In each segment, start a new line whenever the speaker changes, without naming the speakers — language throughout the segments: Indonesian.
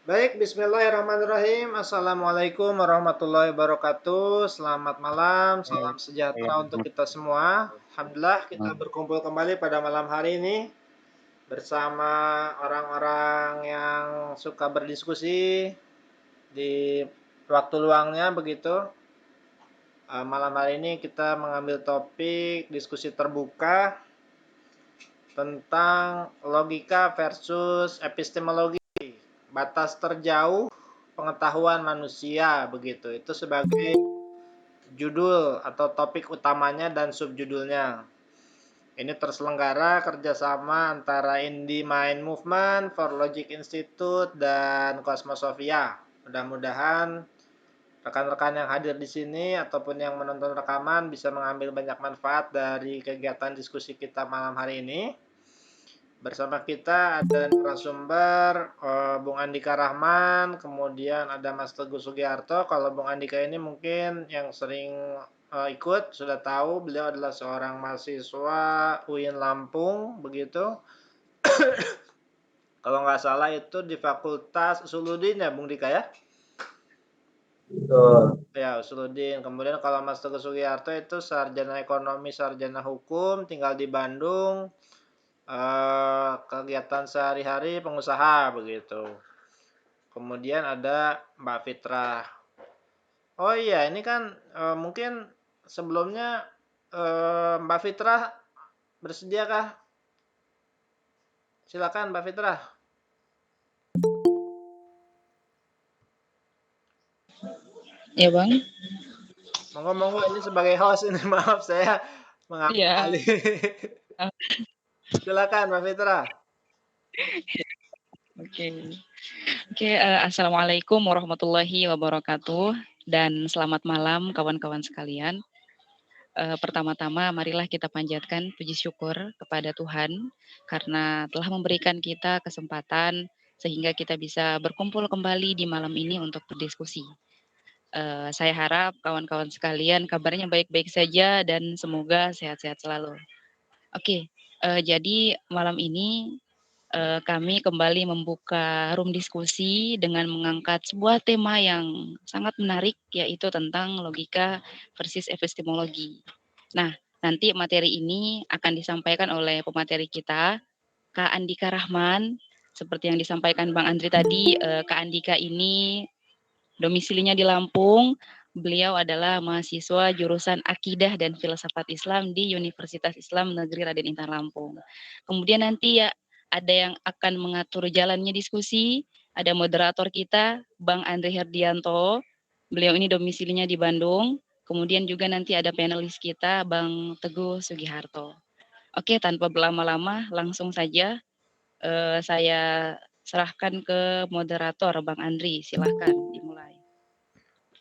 Baik, bismillahirrahmanirrahim. Assalamualaikum warahmatullahi wabarakatuh. Selamat malam, salam sejahtera untuk kita semua. Alhamdulillah kita berkumpul kembali pada malam hari ini bersama orang-orang yang suka berdiskusi di waktu luangnya begitu. Malam hari ini kita mengambil topik diskusi terbuka tentang logika versus epistemologi. Batas terjauh pengetahuan manusia begitu. Itu sebagai judul atau topik utamanya dan subjudulnya. Ini terselenggara kerjasama antara Indie Mind Movement, For Logic Institute, dan Cosmosofia. Mudah-mudahan rekan-rekan yang hadir di sini ataupun yang menonton rekaman bisa mengambil banyak manfaat dari kegiatan diskusi kita malam hari ini. Bersama kita ada narasumber Bung Andika Rahman, kemudian ada Mas Teguh Sugiharto. Kalau Bung Andika ini mungkin yang sering ikut sudah tahu, beliau adalah seorang mahasiswa UIN Lampung, begitu. Kalau nggak salah itu di Fakultas Usuluddin ya, Bung Dika ya?
Betul.
Ya, Usuluddin. Kemudian kalau Mas Teguh Sugiharto itu sarjana ekonomi, sarjana hukum, tinggal di Bandung. Kegiatan sehari-hari pengusaha begitu. Kemudian ada Mbak Fitrah. Oh iya, ini kan mungkin sebelumnya Mbak Fitrah bersediakah? Silakan Mbak Fitrah.
Ya Bang.
Monggo-monggo ini sebagai host ini maaf saya mengambil
Iya.
alih. Silakan Mbak Fitrah.
Oke, Assalamualaikum warahmatullahi wabarakatuh dan selamat malam kawan-kawan sekalian. Pertama-tama marilah kita panjatkan puji syukur kepada Tuhan karena telah memberikan kita kesempatan sehingga kita bisa berkumpul kembali di malam ini untuk berdiskusi. Saya harap kawan-kawan sekalian kabarnya baik-baik saja dan semoga sehat-sehat selalu. Oke, jadi malam ini kami kembali membuka room diskusi dengan mengangkat sebuah tema yang sangat menarik, yaitu tentang logika versus epistemologi. Nah, nanti materi ini akan disampaikan oleh pemateri kita, Kak Andika Rahman. Seperti yang disampaikan Bang Andri tadi, Kak Andika ini domisilinya di Lampung. Beliau adalah mahasiswa jurusan Akidah dan Filsafat Islam di Universitas Islam Negeri Raden Intan Lampung. Kemudian nanti ya ada yang akan mengatur jalannya diskusi, ada moderator kita Bang Andre Herdianto. Beliau ini domisilinya di Bandung. Kemudian juga nanti ada panelis kita Bang Teguh Sugiharto. Oke, tanpa berlama-lama langsung saja saya serahkan ke moderator Bang Andri. Silahkan dimulai.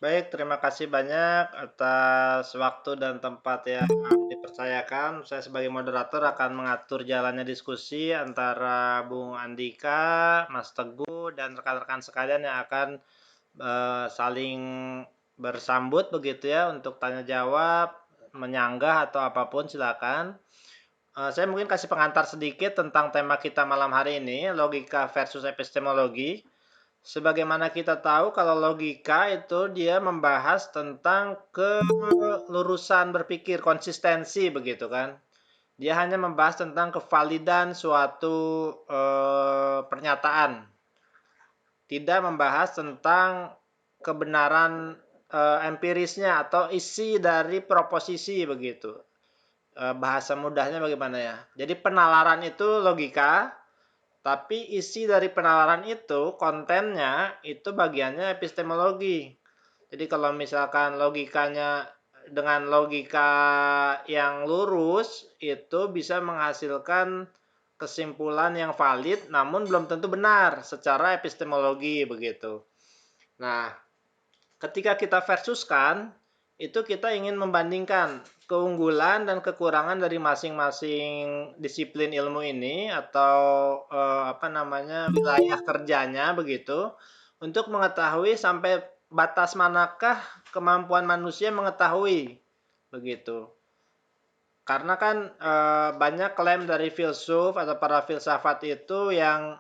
Baik, terima kasih banyak atas waktu dan tempat yang dipercayakan. Saya sebagai moderator akan mengatur jalannya diskusi antara Bung Andika, Mas Teguh, dan rekan-rekan sekalian yang akan saling bersambut begitu ya untuk tanya jawab, menyanggah atau apapun silakan. Saya mungkin kasih pengantar sedikit tentang tema kita malam hari ini, logika versus epistemologi. Sebagaimana kita tahu kalau logika itu dia membahas tentang kelurusan berpikir, konsistensi begitu kan. Dia hanya membahas tentang kevalidan suatu pernyataan. Tidak membahas tentang kebenaran empirisnya atau isi dari proposisi begitu. Bahasa mudahnya bagaimana ya? Jadi penalaran itu logika, tapi isi dari penalaran itu, kontennya, itu bagiannya epistemologi. Jadi kalau misalkan logikanya dengan logika yang lurus, itu bisa menghasilkan kesimpulan yang valid, namun belum tentu benar secara epistemologi begitu. Nah, ketika kita versuskan, itu kita ingin membandingkan keunggulan dan kekurangan dari masing-masing disiplin ilmu ini atau wilayah kerjanya begitu untuk mengetahui sampai batas manakah kemampuan manusia mengetahui begitu. Karena kan banyak klaim dari filsuf atau para filsafat itu yang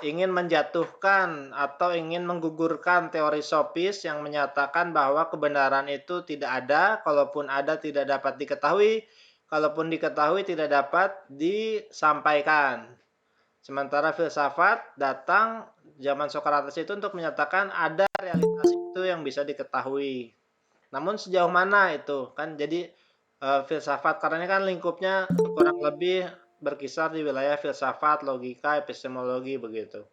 ingin menjatuhkan atau ingin menggugurkan teori sofis yang menyatakan bahwa kebenaran itu tidak ada, kalaupun ada tidak dapat diketahui, kalaupun diketahui tidak dapat disampaikan. Sementara filsafat datang zaman Socrates itu untuk menyatakan ada realitas itu yang bisa diketahui. Namun sejauh mana itu kan jadi filsafat karena ini kan lingkupnya kurang lebih berkisar di wilayah filsafat, logika, epistemologi begitu.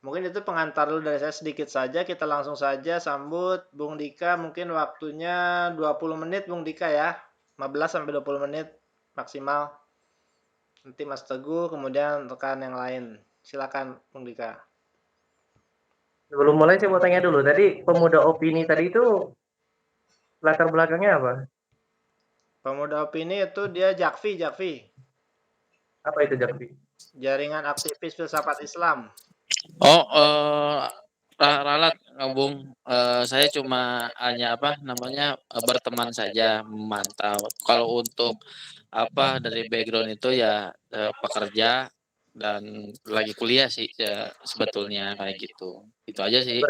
Mungkin itu pengantar dulu dari saya sedikit saja. Kita langsung saja sambut Bung Dika. Mungkin waktunya 20 menit Bung Dika ya. 15 sampai 20 menit maksimal. Nanti Mas Teguh, kemudian rekan yang lain. Silakan Bung Dika.
Sebelum mulai saya mau tanya dulu, tadi pemuda opini tadi itu latar belakangnya apa?
Pemuda opini itu dia Jakfi.
Apa itu Jakfi?
Jaringan aktivis filsafat Islam.
Oh, ralat, Bung. Saya cuma hanya berteman saja, memantau. Kalau untuk dari background itu ya pekerja dan lagi kuliah sih ya, sebetulnya kayak gitu. Itu aja sih.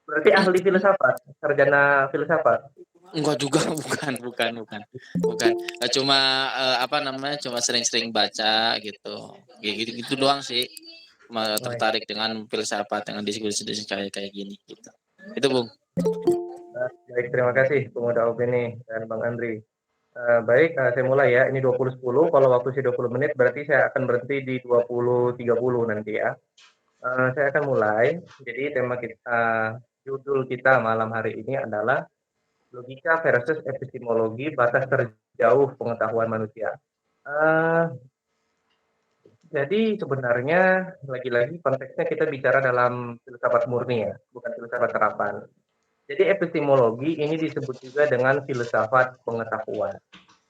Berarti ahli filsafat, sarjana filsafat.
Enggak juga, bukan. Cuma cuma sering-sering baca gitu. Kayak gitu doang sih. Tertarik dengan filsafat, dengan diskusi-diskusi kayak gini gitu. Itu Bung.
Baik, terima kasih pemuda opini dan Bang Andri. Baik, saya mulai ya. Ini 20.10, kalau waktu sih 20 menit berarti saya akan berhenti di 20.30 nanti ya. Saya akan mulai. Jadi tema kita, judul kita malam hari ini adalah logika versus epistemologi, batas terjauh pengetahuan manusia. Jadi sebenarnya lagi-lagi konteksnya kita bicara dalam filsafat murni ya, bukan filsafat terapan. Jadi epistemologi ini disebut juga dengan filsafat pengetahuan,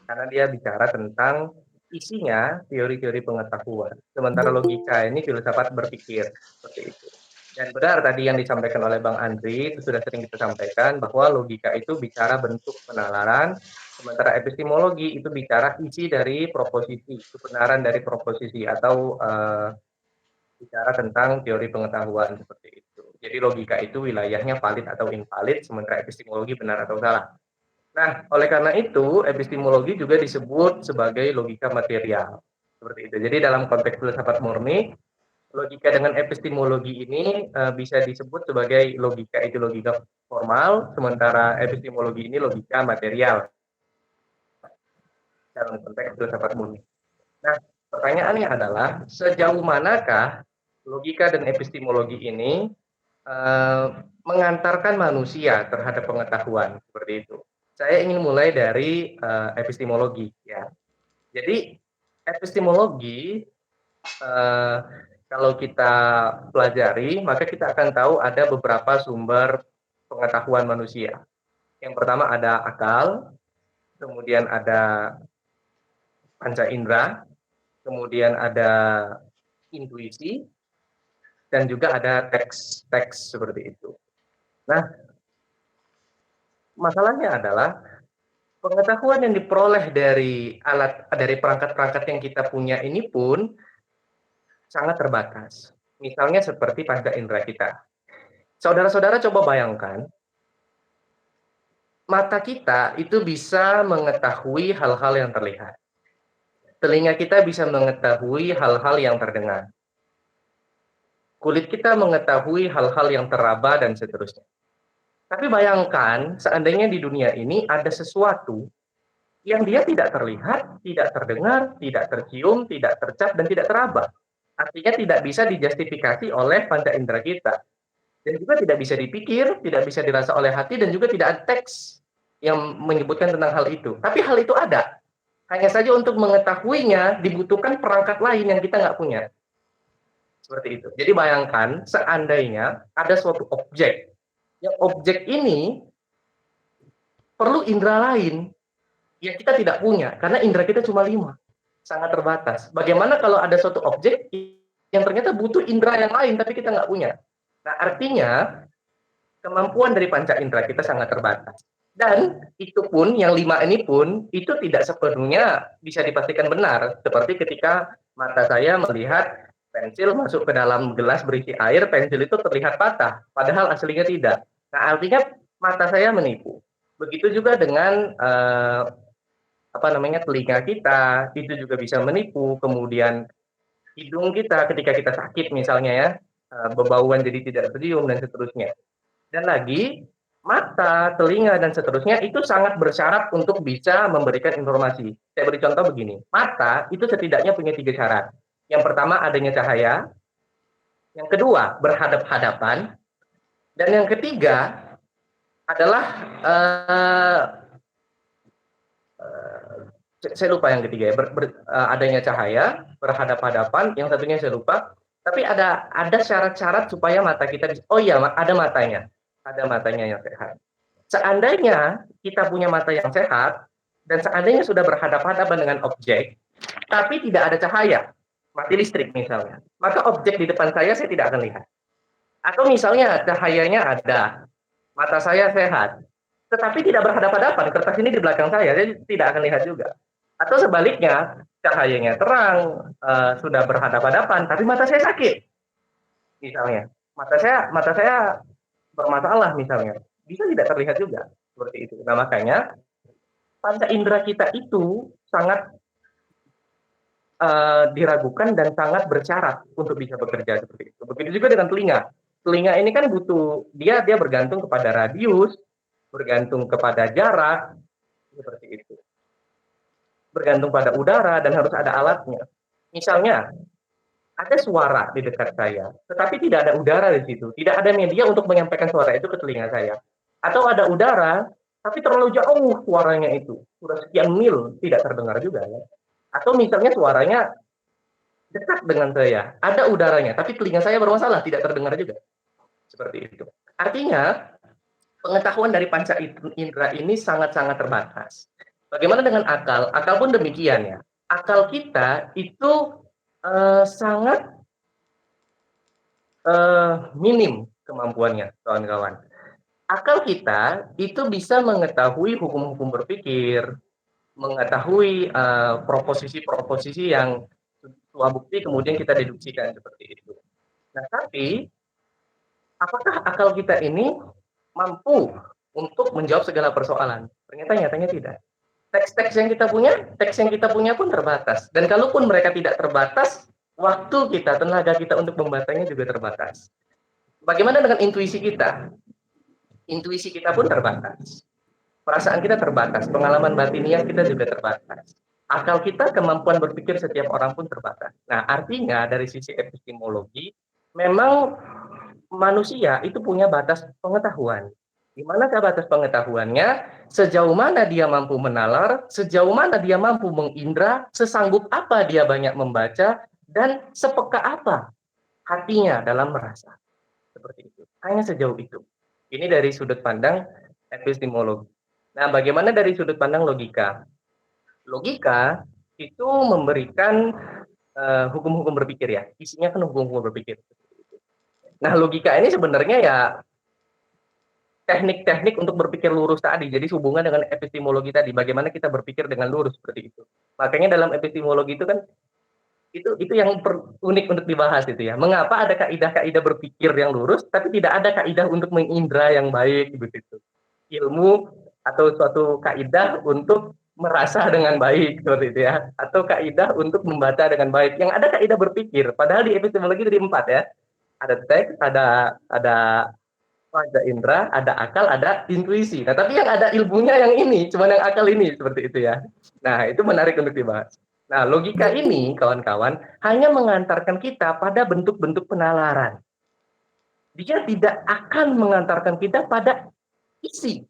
karena dia bicara tentang isinya teori-teori pengetahuan. Sementara logika ini filsafat berpikir, seperti itu. Dan benar tadi yang disampaikan oleh Bang Andri, itu sudah sering kita sampaikan bahwa logika itu bicara bentuk penalaran, sementara epistemologi itu bicara isi dari proposisi, kebenaran dari proposisi atau bicara tentang teori pengetahuan seperti itu. Jadi logika itu wilayahnya valid atau invalid, sementara epistemologi benar atau salah. Nah, oleh karena itu, epistemologi juga disebut sebagai logika material. Seperti itu. Jadi dalam konteks filsafat murni, logika dengan epistemologi ini bisa disebut sebagai logika itu logika formal, sementara epistemologi ini logika material dalam konteks filsafat murni. Nah, pertanyaannya adalah sejauh manakah logika dan epistemologi ini mengantarkan manusia terhadap pengetahuan seperti itu. Saya ingin mulai dari epistemologi ya. Jadi epistemologi kalau kita pelajari, maka kita akan tahu ada beberapa sumber pengetahuan manusia. Yang pertama ada akal, kemudian ada panca indera, kemudian ada intuisi, dan juga ada teks seperti itu. Nah, masalahnya adalah pengetahuan yang diperoleh dari perangkat-perangkat yang kita punya ini pun sangat terbatas. Misalnya seperti panca indera kita. Saudara-saudara coba bayangkan, mata kita itu bisa mengetahui hal-hal yang terlihat. Telinga kita bisa mengetahui hal-hal yang terdengar. Kulit kita mengetahui hal-hal yang teraba dan seterusnya. Tapi bayangkan, seandainya di dunia ini ada sesuatu yang dia tidak terlihat, tidak terdengar, tidak tercium, tidak tercap, dan tidak teraba. Artinya tidak bisa dijustifikasi oleh panca indera kita. Dan juga tidak bisa dipikir, tidak bisa dirasa oleh hati, dan juga tidak ada teks yang menyebutkan tentang hal itu. Tapi hal itu ada. Hanya saja untuk mengetahuinya dibutuhkan perangkat lain yang kita nggak punya. Seperti itu. Jadi bayangkan seandainya ada suatu objek. Yang objek ini perlu indera lain yang kita tidak punya. Karena indera kita cuma 5. Sangat terbatas. Bagaimana kalau ada suatu objek yang ternyata butuh indera yang lain tapi kita nggak punya? Nah, artinya kemampuan dari panca indera kita sangat terbatas. Dan itu pun, yang 5 ini pun, itu tidak sepenuhnya bisa dipastikan benar. Seperti ketika mata saya melihat Pensil masuk ke dalam gelas berisi air, pensil itu terlihat patah, padahal aslinya tidak. Nah, artinya mata saya menipu. Begitu juga dengan telinga kita, itu juga bisa menipu. Kemudian hidung kita ketika kita sakit misalnya ya, bebauan jadi tidak tercium dan seterusnya. Dan lagi mata, telinga dan seterusnya itu sangat bersyarat untuk bisa memberikan informasi. Saya beri contoh begini, mata itu setidaknya punya 3 syarat. Yang pertama adanya cahaya, yang kedua berhadap-hadapan, dan yang ketiga adalah saya lupa yang ketiga ya, adanya cahaya, berhadap-hadapan, yang satunya saya lupa. Tapi ada syarat-syarat supaya mata kita bisa, oh iya ada matanya yang sehat. Seandainya kita punya mata yang sehat dan seandainya sudah berhadapan-hadapan dengan objek, tapi tidak ada cahaya, mati listrik misalnya, maka objek di depan saya tidak akan lihat. Atau misalnya cahayanya ada, mata saya sehat, tetapi tidak berhadapan-hadapan, kertas ini di belakang saya tidak akan lihat juga. Atau sebaliknya, cahayanya terang, sudah berhadapan-hadapan, tapi mata saya sakit, misalnya, mata saya bermasalah misalnya, bisa tidak terlihat juga seperti itu. Nah makanya panca indera kita itu sangat diragukan dan sangat bersyarat untuk bisa bekerja seperti itu. Begitu juga dengan telinga. Telinga ini kan butuh, dia bergantung kepada radius, bergantung kepada jarak, seperti itu. Bergantung pada udara dan harus ada alatnya. Misalnya, ada suara di dekat saya, tetapi tidak ada udara di situ. Tidak ada media untuk menyampaikan suara itu ke telinga saya. Atau ada udara, tapi terlalu jauh suaranya itu. Sudah sekian mil, tidak terdengar juga ya. Atau misalnya suaranya dekat dengan saya, ada udaranya, tapi telinga saya bermasalah, tidak terdengar juga. Seperti itu. Artinya, pengetahuan dari panca indera ini sangat-sangat terbatas. Bagaimana dengan akal? Akal pun demikian ya. Akal kita itu sangat minim kemampuannya, kawan-kawan. Akal kita itu bisa mengetahui hukum-hukum berpikir, mengetahui proposisi-proposisi yang sebuah bukti kemudian kita deduksikan seperti itu. Nah, tapi apakah akal kita ini mampu untuk menjawab segala persoalan? Ternyata nyatanya tidak. Teks yang kita punya pun terbatas. Dan kalaupun mereka tidak terbatas, waktu kita, tenaga kita untuk membacanya juga terbatas. Bagaimana dengan intuisi kita? Intuisi kita pun terbatas. Perasaan kita terbatas, pengalaman batiniah kita juga terbatas. Akal kita, kemampuan berpikir setiap orang pun terbatas. Nah, artinya dari sisi epistemologi, memang manusia itu punya batas pengetahuan. Di manakah batas pengetahuannya? Sejauh mana dia mampu menalar, sejauh mana dia mampu mengindra, sesanggup apa dia banyak membaca, dan sepeka apa hatinya dalam merasa. Seperti itu. Hanya sejauh itu. Ini dari sudut pandang epistemologi. Nah, bagaimana dari sudut pandang logika? Logika itu memberikan hukum-hukum berpikir ya. Isinya kan hukum-hukum berpikir. Nah, logika ini sebenarnya ya teknik-teknik untuk berpikir lurus tadi. Jadi hubungan dengan epistemologi tadi, bagaimana kita berpikir dengan lurus seperti itu. Makanya dalam epistemologi itu kan itu yang unik untuk dibahas itu ya. Mengapa ada kaidah-kaidah berpikir yang lurus, tapi tidak ada kaidah untuk mengindra yang baik begitu. Ilmu atau suatu kaidah untuk merasa dengan baik seperti itu ya, atau kaidah untuk membaca dengan baik. Yang ada kaidah berpikir. Padahal di epistemologi dari 4 ya. Ada teks, ada indera, ada akal, ada intuisi. Nah, tapi yang ada ilmunya yang ini, cuma yang akal ini seperti itu ya. Nah, itu menarik untuk dibahas. Nah, logika ini, kawan-kawan, hanya mengantarkan kita pada bentuk-bentuk penalaran. Dia tidak akan mengantarkan kita pada isi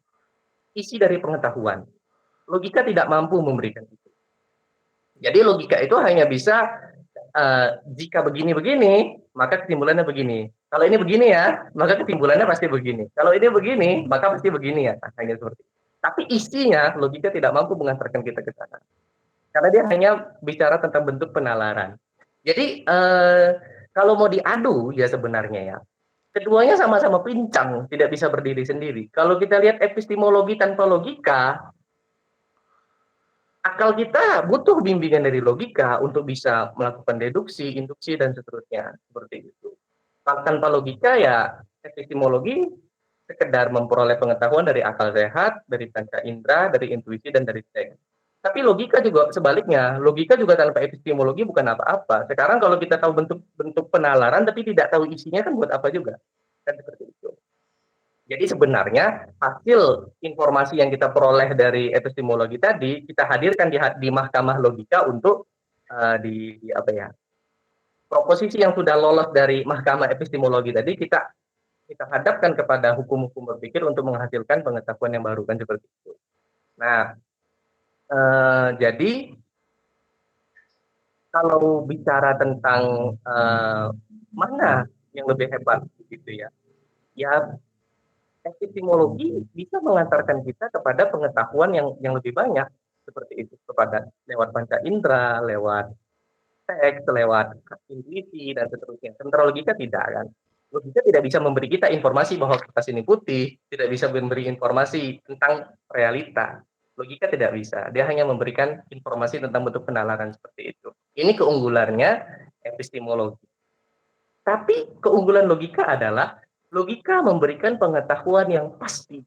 dari pengetahuan. Logika tidak mampu memberikan itu. Jadi logika itu hanya bisa jika begini-begini, maka kesimpulannya begini. Kalau ini begini ya, maka kesimpulannya pasti begini. Kalau ini begini, maka pasti begini ya. Hanya seperti itu. Tapi isinya, logika tidak mampu mengantarkan kita ke sana. Karena dia hanya bicara tentang bentuk penalaran. Jadi kalau mau diadu ya sebenarnya ya, keduanya sama-sama pincang, tidak bisa berdiri sendiri. Kalau kita lihat epistemologi tanpa logika, akal kita butuh bimbingan dari logika untuk bisa melakukan deduksi, induksi, dan seterusnya. Seperti itu. Tanpa logika ya epistemologi sekedar memperoleh pengetahuan dari akal sehat, dari panca indera, dari intuisi, dan dari teks. Tapi logika juga sebaliknya, logika juga tanpa epistemologi bukan apa-apa. Sekarang kalau kita tahu bentuk penalaran tapi tidak tahu isinya kan buat apa juga. Kan seperti itu. Jadi sebenarnya hasil informasi yang kita peroleh dari epistemologi tadi kita hadirkan di mahkamah logika untuk di apa ya, proposisi yang sudah lolos dari mahkamah epistemologi tadi kita hadapkan kepada hukum-hukum berpikir untuk menghasilkan pengetahuan yang baru kan seperti itu. Nah, jadi kalau bicara tentang mana yang lebih hebat gitu ya, ya epistemologi bisa mengantarkan kita kepada pengetahuan yang lebih banyak seperti itu, kepada lewat panca indera, lewat teks, lewat intuisi dan seterusnya. Sementara logika tidak kan. Logika tidak bisa memberi kita informasi bahwa kertas ini putih, tidak bisa memberi informasi tentang realita. Logika tidak bisa. Dia hanya memberikan informasi tentang bentuk penalaran seperti itu. Ini keunggulannya epistemologi. Tapi keunggulan logika adalah logika memberikan pengetahuan yang pasti.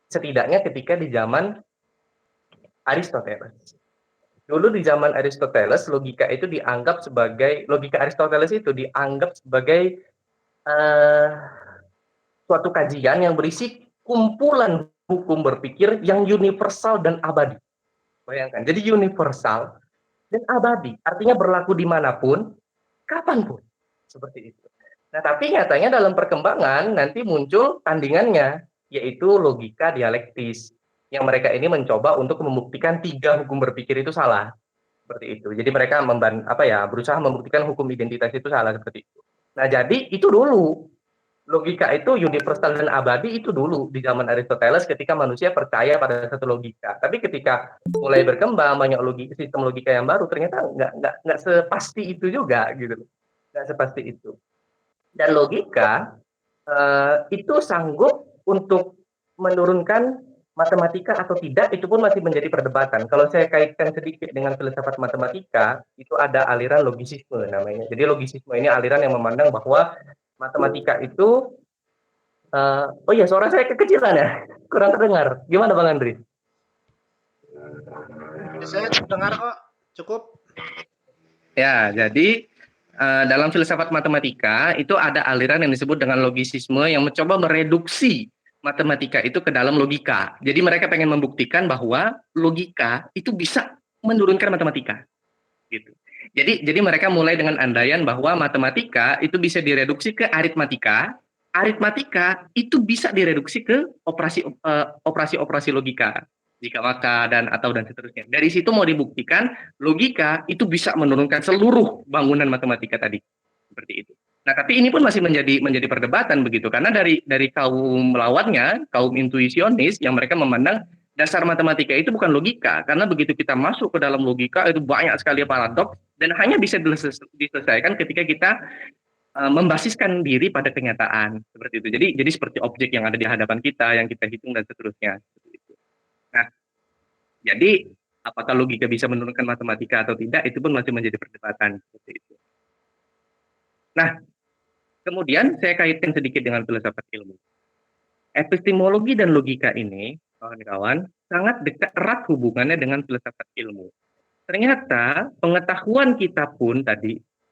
Setidaknya ketika di zaman Aristoteles. Dulu di zaman Aristoteles, logika Aristoteles itu dianggap sebagai suatu kajian yang berisi kumpulan hukum berpikir yang universal dan abadi. Bayangkan, jadi universal dan abadi, artinya berlaku dimanapun, kapanpun. Seperti itu. Nah, tapi nyatanya dalam perkembangan nanti muncul tandingannya, yaitu logika dialektis. Yang mereka ini mencoba untuk membuktikan 3 hukum berpikir itu salah. Seperti itu. Jadi mereka berusaha membuktikan hukum identitas itu salah seperti itu. Nah, jadi itu dulu. Logika itu universal dan abadi itu dulu di zaman Aristoteles ketika manusia percaya pada satu logika. Tapi ketika mulai berkembang banyak sistem logika yang baru, ternyata nggak sepasti itu juga gitu. Nggak sepasti itu. Dan logika itu sanggup untuk menurunkan matematika atau tidak, itu pun masih menjadi perdebatan. Kalau saya kaitkan sedikit dengan filsafat matematika, itu ada aliran logisisme namanya. Jadi logisisme ini aliran yang memandang bahwa matematika itu, oh ya suara saya kekecilan ya, kurang terdengar. Gimana Bang Andri?
Saya dengar kok, cukup.
Ya, jadi dalam filsafat matematika itu ada aliran yang disebut dengan logisisme yang mencoba mereduksi matematika itu ke dalam logika. Jadi mereka pengen membuktikan bahwa logika itu bisa menurunkan matematika. Gitu. Jadi mereka mulai dengan andaian bahwa matematika itu bisa direduksi ke aritmatika itu bisa direduksi ke operasi logika, jika maka dan seterusnya. Dari situ mau dibuktikan logika itu bisa menurunkan seluruh bangunan matematika tadi, seperti itu. Nah, tapi ini pun masih menjadi perdebatan begitu, karena dari kaum lawannya, kaum intuisionis yang mereka memandang dasar matematika itu bukan logika, karena begitu kita masuk ke dalam logika itu banyak sekali paradoks dan hanya bisa diselesaikan ketika kita membasiskan diri pada kenyataan seperti itu. Jadi seperti objek yang ada di hadapan kita yang kita hitung dan seterusnya. Nah, jadi apakah logika bisa menurunkan matematika atau tidak itu pun masih menjadi perdebatan seperti itu. Nah, kemudian saya kaitkan sedikit dengan filsafat ilmu. Epistemologi dan logika ini, kawan-kawan, sangat erat hubungannya dengan filsafat ilmu. Ternyata pengetahuan kita pun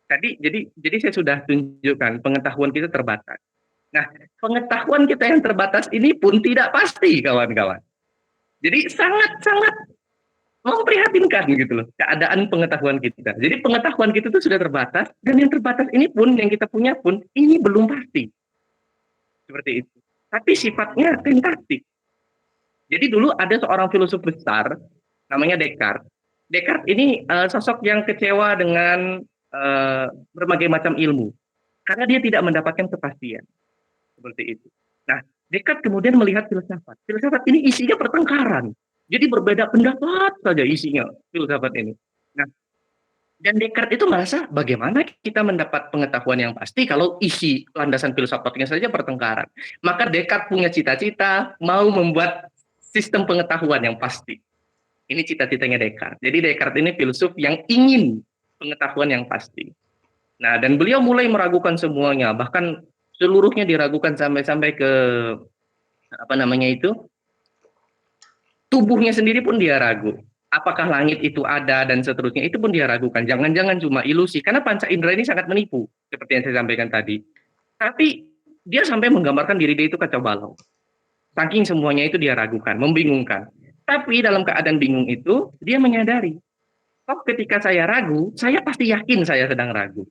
jadi saya sudah tunjukkan pengetahuan kita terbatas. Nah, pengetahuan kita yang terbatas ini pun tidak pasti, kawan-kawan. Jadi sangat-sangat memprihatinkan gitu loh keadaan pengetahuan kita. Jadi pengetahuan kita itu sudah terbatas dan yang terbatas ini pun yang kita punya pun ini belum pasti. Seperti itu. Tapi sifatnya tentatif. Jadi dulu ada seorang filosof besar namanya Descartes. Descartes ini sosok yang kecewa dengan berbagai macam ilmu karena dia tidak mendapatkan kepastian. Seperti itu. Nah, Descartes kemudian melihat filsafat. Filsafat ini isinya pertengkaran. Jadi berbeda pendapat saja isinya filsafat ini. Nah, dan Descartes itu merasa bagaimana kita mendapat pengetahuan yang pasti kalau isi landasan filsafatnya saja pertengkaran. Maka Descartes punya cita-cita mau membuat sistem pengetahuan yang pasti. Ini cita-citanya Descartes. Jadi Descartes ini filsuf yang ingin pengetahuan yang pasti. Nah, dan beliau mulai meragukan semuanya, bahkan seluruhnya diragukan sampai ke apa namanya itu, tubuhnya sendiri pun dia ragu. Apakah langit itu ada dan seterusnya, itu pun dia ragukan. Jangan-jangan cuma ilusi, karena panca indera ini sangat menipu, seperti yang saya sampaikan tadi. Tapi dia sampai menggambarkan diri dia itu kacau balau. Saking semuanya itu dia ragukan, membingungkan. Tapi dalam keadaan bingung itu, dia menyadari, oh ketika saya ragu, saya pasti yakin saya sedang ragu.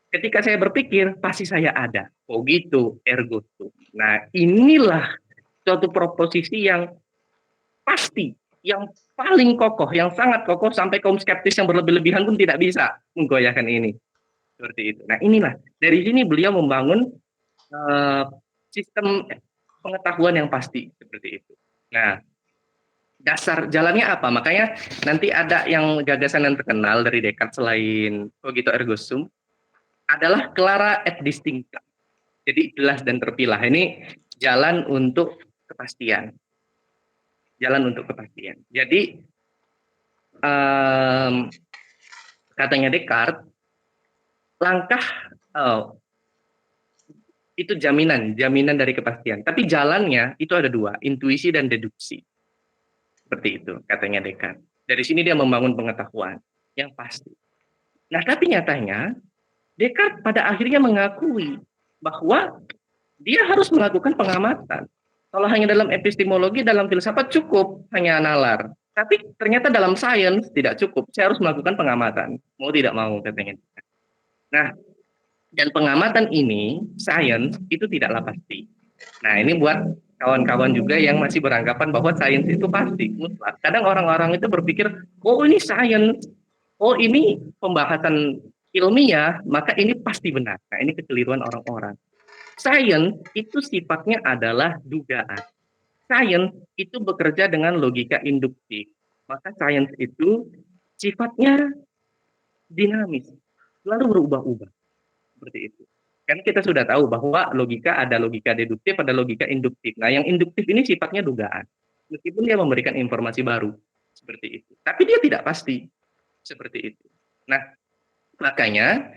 Ketika saya berpikir, pasti saya ada. Oh gitu, ergo sum. Nah, inilah suatu proposisi yang pasti, yang paling kokoh, yang sangat kokoh, sampai kaum skeptis yang berlebih-lebihan pun tidak bisa menggoyahkan ini. Seperti itu. Nah, inilah, dari sini beliau membangun sistem pengetahuan yang pasti, seperti itu. Nah, dasar jalannya apa? Makanya nanti ada yang gagasan yang terkenal dari Descartes selain cogito ergo sum, adalah clara et distincta. Jadi jelas dan terpilah. Ini jalan untuk kepastian. Jalan untuk kepastian. Jadi katanya Descartes, langkah itu jaminan dari kepastian. Tapi jalannya itu ada dua, intuisi dan deduksi. Seperti itu katanya Descartes. Dari sini dia membangun pengetahuan yang pasti. Nah, tapi nyatanya Descartes pada akhirnya mengakui bahwa dia harus melakukan pengamatan. Kalau hanya dalam epistemologi, dalam filsafat cukup hanya nalar. Tapi ternyata dalam sains tidak cukup. Saya harus melakukan pengamatan. Mau tidak mau katanya. Nah, dan pengamatan ini, sains itu tidaklah pasti. Nah, ini buat kawan-kawan juga yang masih beranggapan bahwa sains itu pasti, mutlak. Kadang orang-orang itu berpikir, oh ini sains, oh ini pembahasan ilmiah, maka ini pasti benar. Nah, ini kekeliruan orang-orang. Sains itu sifatnya adalah dugaan. Sains itu bekerja dengan logika induktif. Maka sains itu sifatnya dinamis, lalu berubah-ubah. Seperti itu. Kan kita sudah tahu bahwa logika ada logika deduktif, ada logika induktif. Nah, yang induktif ini sifatnya dugaan. Meskipun dia memberikan informasi baru. Seperti itu. Tapi dia tidak pasti. Seperti itu. Nah, makanya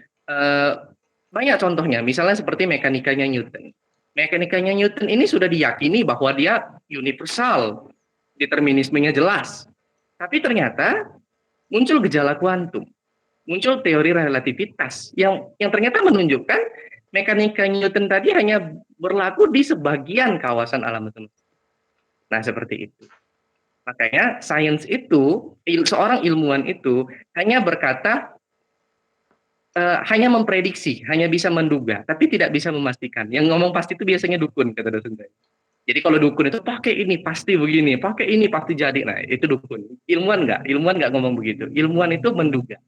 banyak contohnya, misalnya seperti mekanikanya Newton. Mekanikanya Newton ini sudah diyakini bahwa dia universal, determinismenya jelas. Tapi ternyata muncul gejala kuantum, muncul teori relativitas yang ternyata menunjukkan mekanika Newton tadi hanya berlaku di sebagian kawasan alam semesta. Nah, seperti itu. Makanya sains itu, seorang ilmuwan itu hanya berkata, hanya memprediksi, hanya bisa menduga, tapi tidak bisa memastikan. Yang ngomong pasti itu biasanya dukun, kata dosen saya. Jadi kalau dukun itu pakai ini pasti begini, pakai ini pasti jadi. Nah, itu dukun. Ilmuwan nggak ngomong begitu. Ilmuwan itu menduga.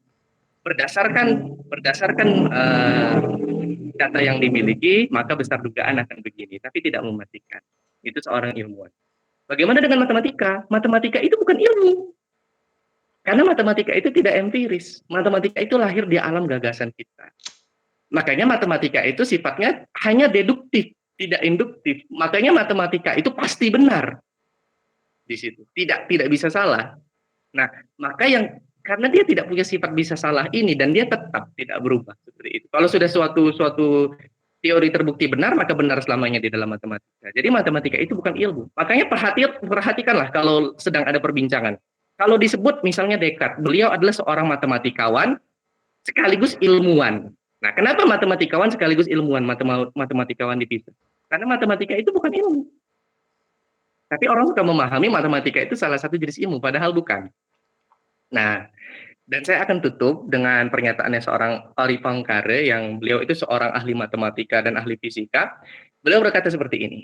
Berdasarkan data yang dimiliki, maka besar dugaan akan begini, tapi tidak memastikan. Itu seorang ilmuwan. Bagaimana dengan matematika? Matematika itu bukan ilmu. Karena matematika itu tidak empiris. Matematika itu lahir di alam gagasan kita. Makanya matematika itu sifatnya hanya deduktif, tidak induktif. Makanya matematika itu pasti benar. Di situ. Tidak bisa salah. Nah, maka karena dia tidak punya sifat bisa salah ini dan dia tetap tidak berubah seperti itu. Kalau sudah suatu teori terbukti benar, maka benar selamanya di dalam matematika. Jadi matematika itu bukan ilmu. Makanya perhatikanlah kalau sedang ada perbincangan. Kalau disebut misalnya Descartes, beliau adalah seorang matematikawan sekaligus ilmuwan. Nah, kenapa matematikawan sekaligus ilmuwan, matematikawan dipisah? Karena matematika itu bukan ilmu. Tapi orang suka memahami matematika itu salah satu jenis ilmu, padahal bukan. Nah, dan saya akan tutup dengan pernyataannya seorang Henri Poincaré yang beliau itu seorang ahli matematika dan ahli fisika. Beliau berkata seperti ini.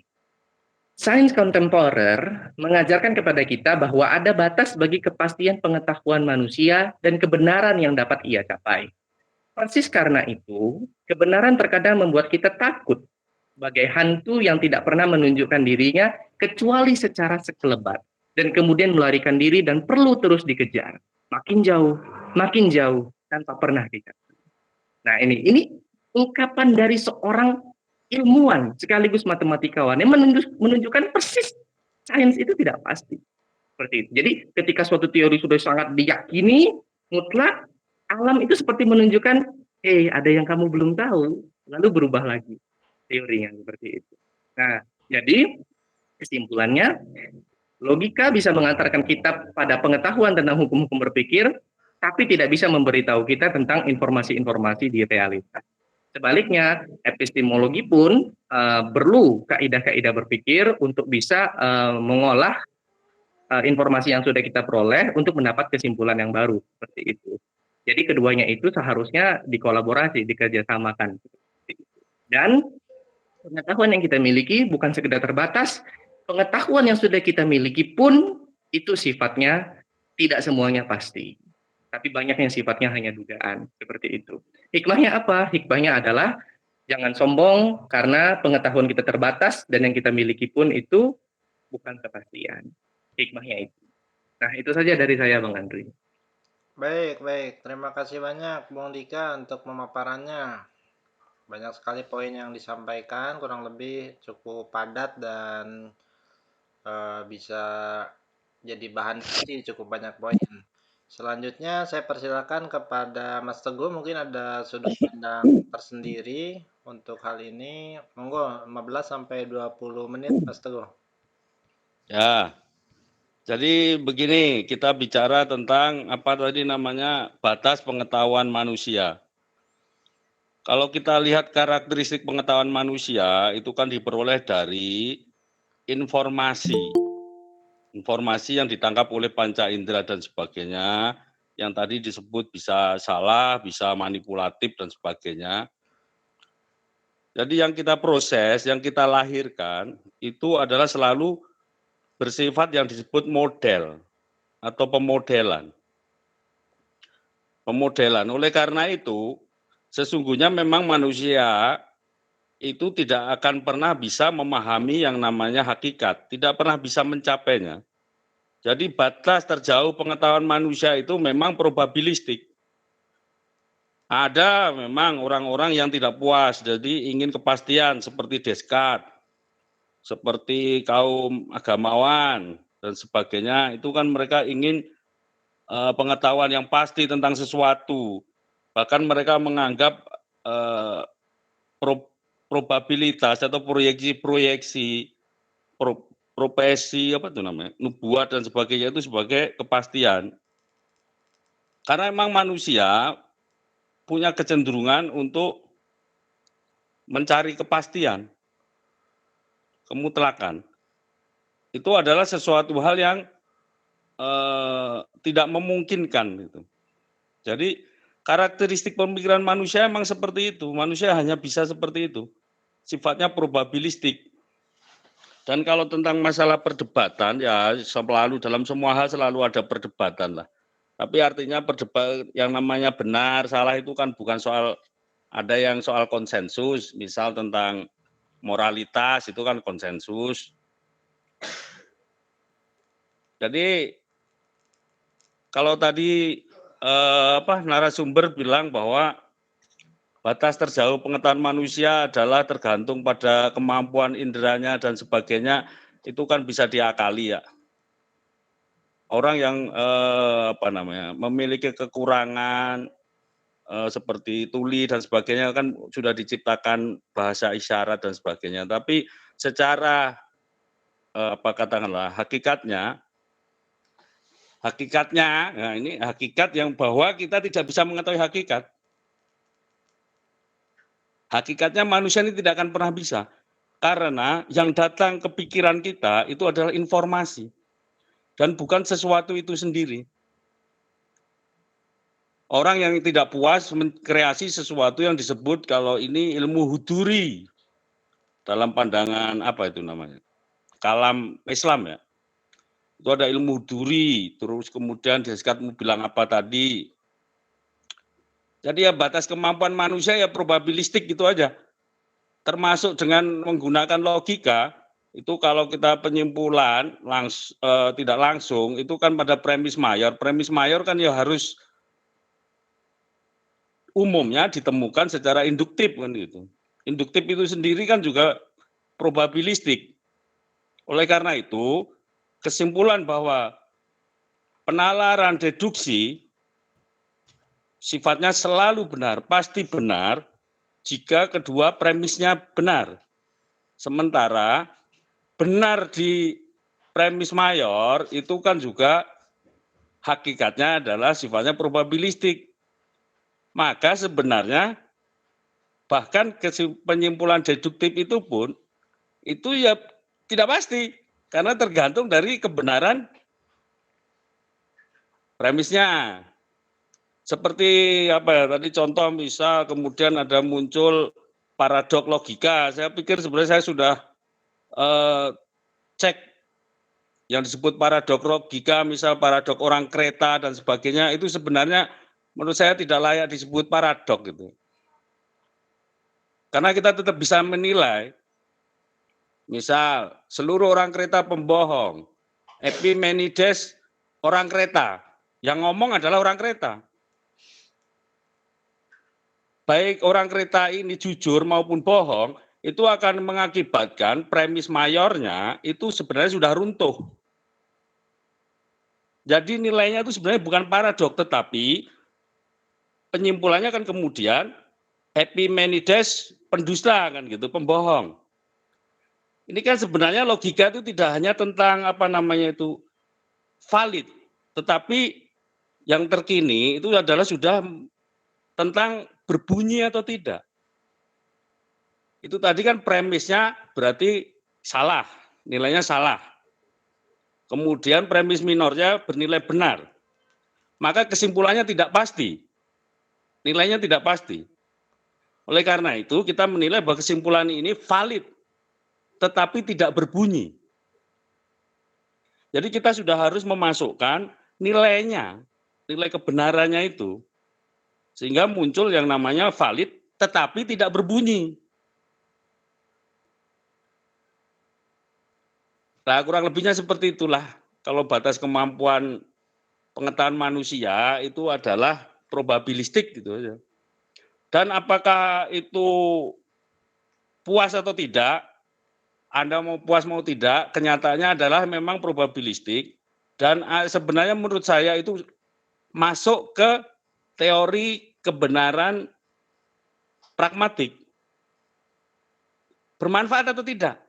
Sains kontemporer mengajarkan kepada kita bahwa ada batas bagi kepastian pengetahuan manusia dan kebenaran yang dapat ia capai. Persis karena itu, kebenaran terkadang membuat kita takut, bagai hantu yang tidak pernah menunjukkan dirinya kecuali secara sekelebat, dan kemudian melarikan diri dan perlu terus dikejar. Makin jauh, tanpa pernah dikatakan. Nah, ini ungkapan dari seorang ilmuwan sekaligus matematikawan yang menunjukkan persis sains itu tidak pasti. Seperti itu. Jadi ketika suatu teori sudah sangat diyakini mutlak, alam itu seperti menunjukkan, ada yang kamu belum tahu, lalu berubah lagi teorinya seperti itu. Nah, jadi kesimpulannya, logika bisa mengantarkan kita pada pengetahuan tentang hukum-hukum berpikir, tapi tidak bisa memberitahu kita tentang informasi-informasi di realitas. Sebaliknya, epistemologi pun perlu kaidah-kaidah berpikir untuk bisa mengolah informasi yang sudah kita peroleh untuk mendapat kesimpulan yang baru seperti itu. Jadi keduanya itu seharusnya dikolaborasi, dikerjasamakan. Dan pengetahuan yang kita miliki bukan sekedar terbatas, pengetahuan yang sudah kita miliki pun itu sifatnya tidak semuanya pasti. Tapi banyak yang sifatnya hanya dugaan, seperti itu. Hikmahnya apa? Hikmahnya adalah jangan sombong karena pengetahuan kita terbatas dan yang kita miliki pun itu bukan kepastian. Hikmahnya itu. Nah, itu saja dari saya, Bang Andri.
Baik, baik. Terima kasih banyak, Bung Dika, untuk pemaparannya. Banyak sekali poin yang disampaikan, kurang lebih cukup padat dan bisa jadi bahan diskusi cukup banyak poin. Selanjutnya saya persilakan kepada Mas Teguh, mungkin ada sudut pandang tersendiri untuk hal ini. Monggo 15 sampai 20 menit, Mas Teguh.
Ya, jadi begini, kita bicara tentang apa tadi namanya batas pengetahuan manusia. Kalau kita lihat karakteristik pengetahuan manusia itu kan diperoleh dari informasi. Informasi yang ditangkap oleh panca indera dan sebagainya, yang tadi disebut bisa salah, bisa manipulatif dan sebagainya. Jadi yang kita proses, yang kita lahirkan itu adalah selalu bersifat yang disebut model atau pemodelan. Pemodelan. Oleh karena itu, sesungguhnya memang manusia itu tidak akan pernah bisa memahami yang namanya hakikat, tidak pernah bisa mencapainya. Jadi batas terjauh pengetahuan manusia itu memang probabilistik. Ada memang orang-orang yang tidak puas, jadi ingin kepastian seperti Descartes, seperti kaum agamawan dan sebagainya, itu kan mereka ingin pengetahuan yang pasti tentang sesuatu. Bahkan mereka menganggap probabilitas atau proyeksi-proyeksi, profesi apa itu namanya, nubuat dan sebagainya itu sebagai kepastian. Karena memang manusia punya kecenderungan untuk mencari kepastian, kemutlakan. Itu adalah sesuatu hal yang tidak memungkinkan. Gitu. Jadi karakteristik pemikiran manusia memang seperti itu. Manusia hanya bisa seperti itu. Sifatnya probabilistik. Dan kalau tentang masalah perdebatan, ya selalu dalam semua hal selalu ada perdebatan lah. Tapi artinya perdebatan yang namanya benar, salah itu kan bukan soal, ada yang soal konsensus, misal tentang moralitas itu kan konsensus. Jadi kalau tadi narasumber bilang bahwa batas terjauh pengetahuan manusia adalah tergantung pada kemampuan inderanya dan sebagainya, itu kan bisa diakali ya. Orang yang memiliki kekurangan seperti tuli dan sebagainya kan sudah diciptakan bahasa isyarat dan sebagainya. Tapi secara katakanlah hakikatnya, nah ini hakikat yang bahwa kita tidak bisa mengetahui hakikat. Hakikatnya manusia ini tidak akan pernah bisa. Karena yang datang ke pikiran kita itu adalah informasi. Dan bukan sesuatu itu sendiri. Orang yang tidak puas mengkreasi sesuatu yang disebut kalau ini ilmu huduri. Dalam pandangan apa itu namanya? Kalam Islam ya. Itu ada ilmu huduri. Terus kemudian Descartes bilang apa tadi. Jadi ya batas kemampuan manusia ya probabilistik gitu aja. Termasuk dengan menggunakan logika. Itu kalau kita penyimpulan tidak langsung itu kan pada premis mayor. Premis mayor kan ya harus umumnya ditemukan secara induktif kan gitu. Induktif itu sendiri kan juga probabilistik. Oleh karena itu kesimpulan bahwa penalaran deduksi sifatnya selalu benar, pasti benar jika kedua premisnya benar. Sementara benar di premis mayor itu kan juga hakikatnya adalah sifatnya probabilistik. Maka sebenarnya bahkan penyimpulan deduktif itu pun itu ya tidak pasti karena tergantung dari kebenaran premisnya. Seperti apa ya tadi contoh misal kemudian ada muncul paradok logika. Saya pikir sebenarnya saya sudah cek yang disebut paradok logika, misal paradok orang kereta dan sebagainya, itu sebenarnya menurut saya tidak layak disebut paradok gitu. Karena kita tetap bisa menilai, misal seluruh orang kereta pembohong, Epimenides orang kereta, yang ngomong adalah orang kereta. Baik orang kereta ini jujur maupun bohong, itu akan mengakibatkan premis mayornya itu sebenarnya sudah runtuh. Jadi nilainya itu sebenarnya bukan paradok, tetapi penyimpulannya kan kemudian Epimenides pendusta kan gitu, pembohong. Ini kan sebenarnya logika itu tidak hanya tentang apa namanya itu valid, tetapi yang terkini itu adalah sudah tentang berbunyi atau tidak. Itu tadi kan premisnya berarti salah, nilainya salah. Kemudian premis minornya bernilai benar. Maka kesimpulannya tidak pasti. Nilainya tidak pasti. Oleh karena itu kita menilai bahwa kesimpulan ini valid, tetapi tidak berbunyi. Jadi kita sudah harus memasukkan nilainya, nilai kebenarannya itu, sehingga muncul yang namanya valid, tetapi tidak berbunyi. Nah, kurang lebihnya seperti itulah. Kalau batas kemampuan pengetahuan manusia itu adalah probabilistik gitu aja. Dan apakah itu puas atau tidak, Anda mau puas mau tidak, kenyataannya adalah memang probabilistik dan sebenarnya menurut saya itu masuk ke teori kebenaran pragmatik. Bermanfaat atau tidak?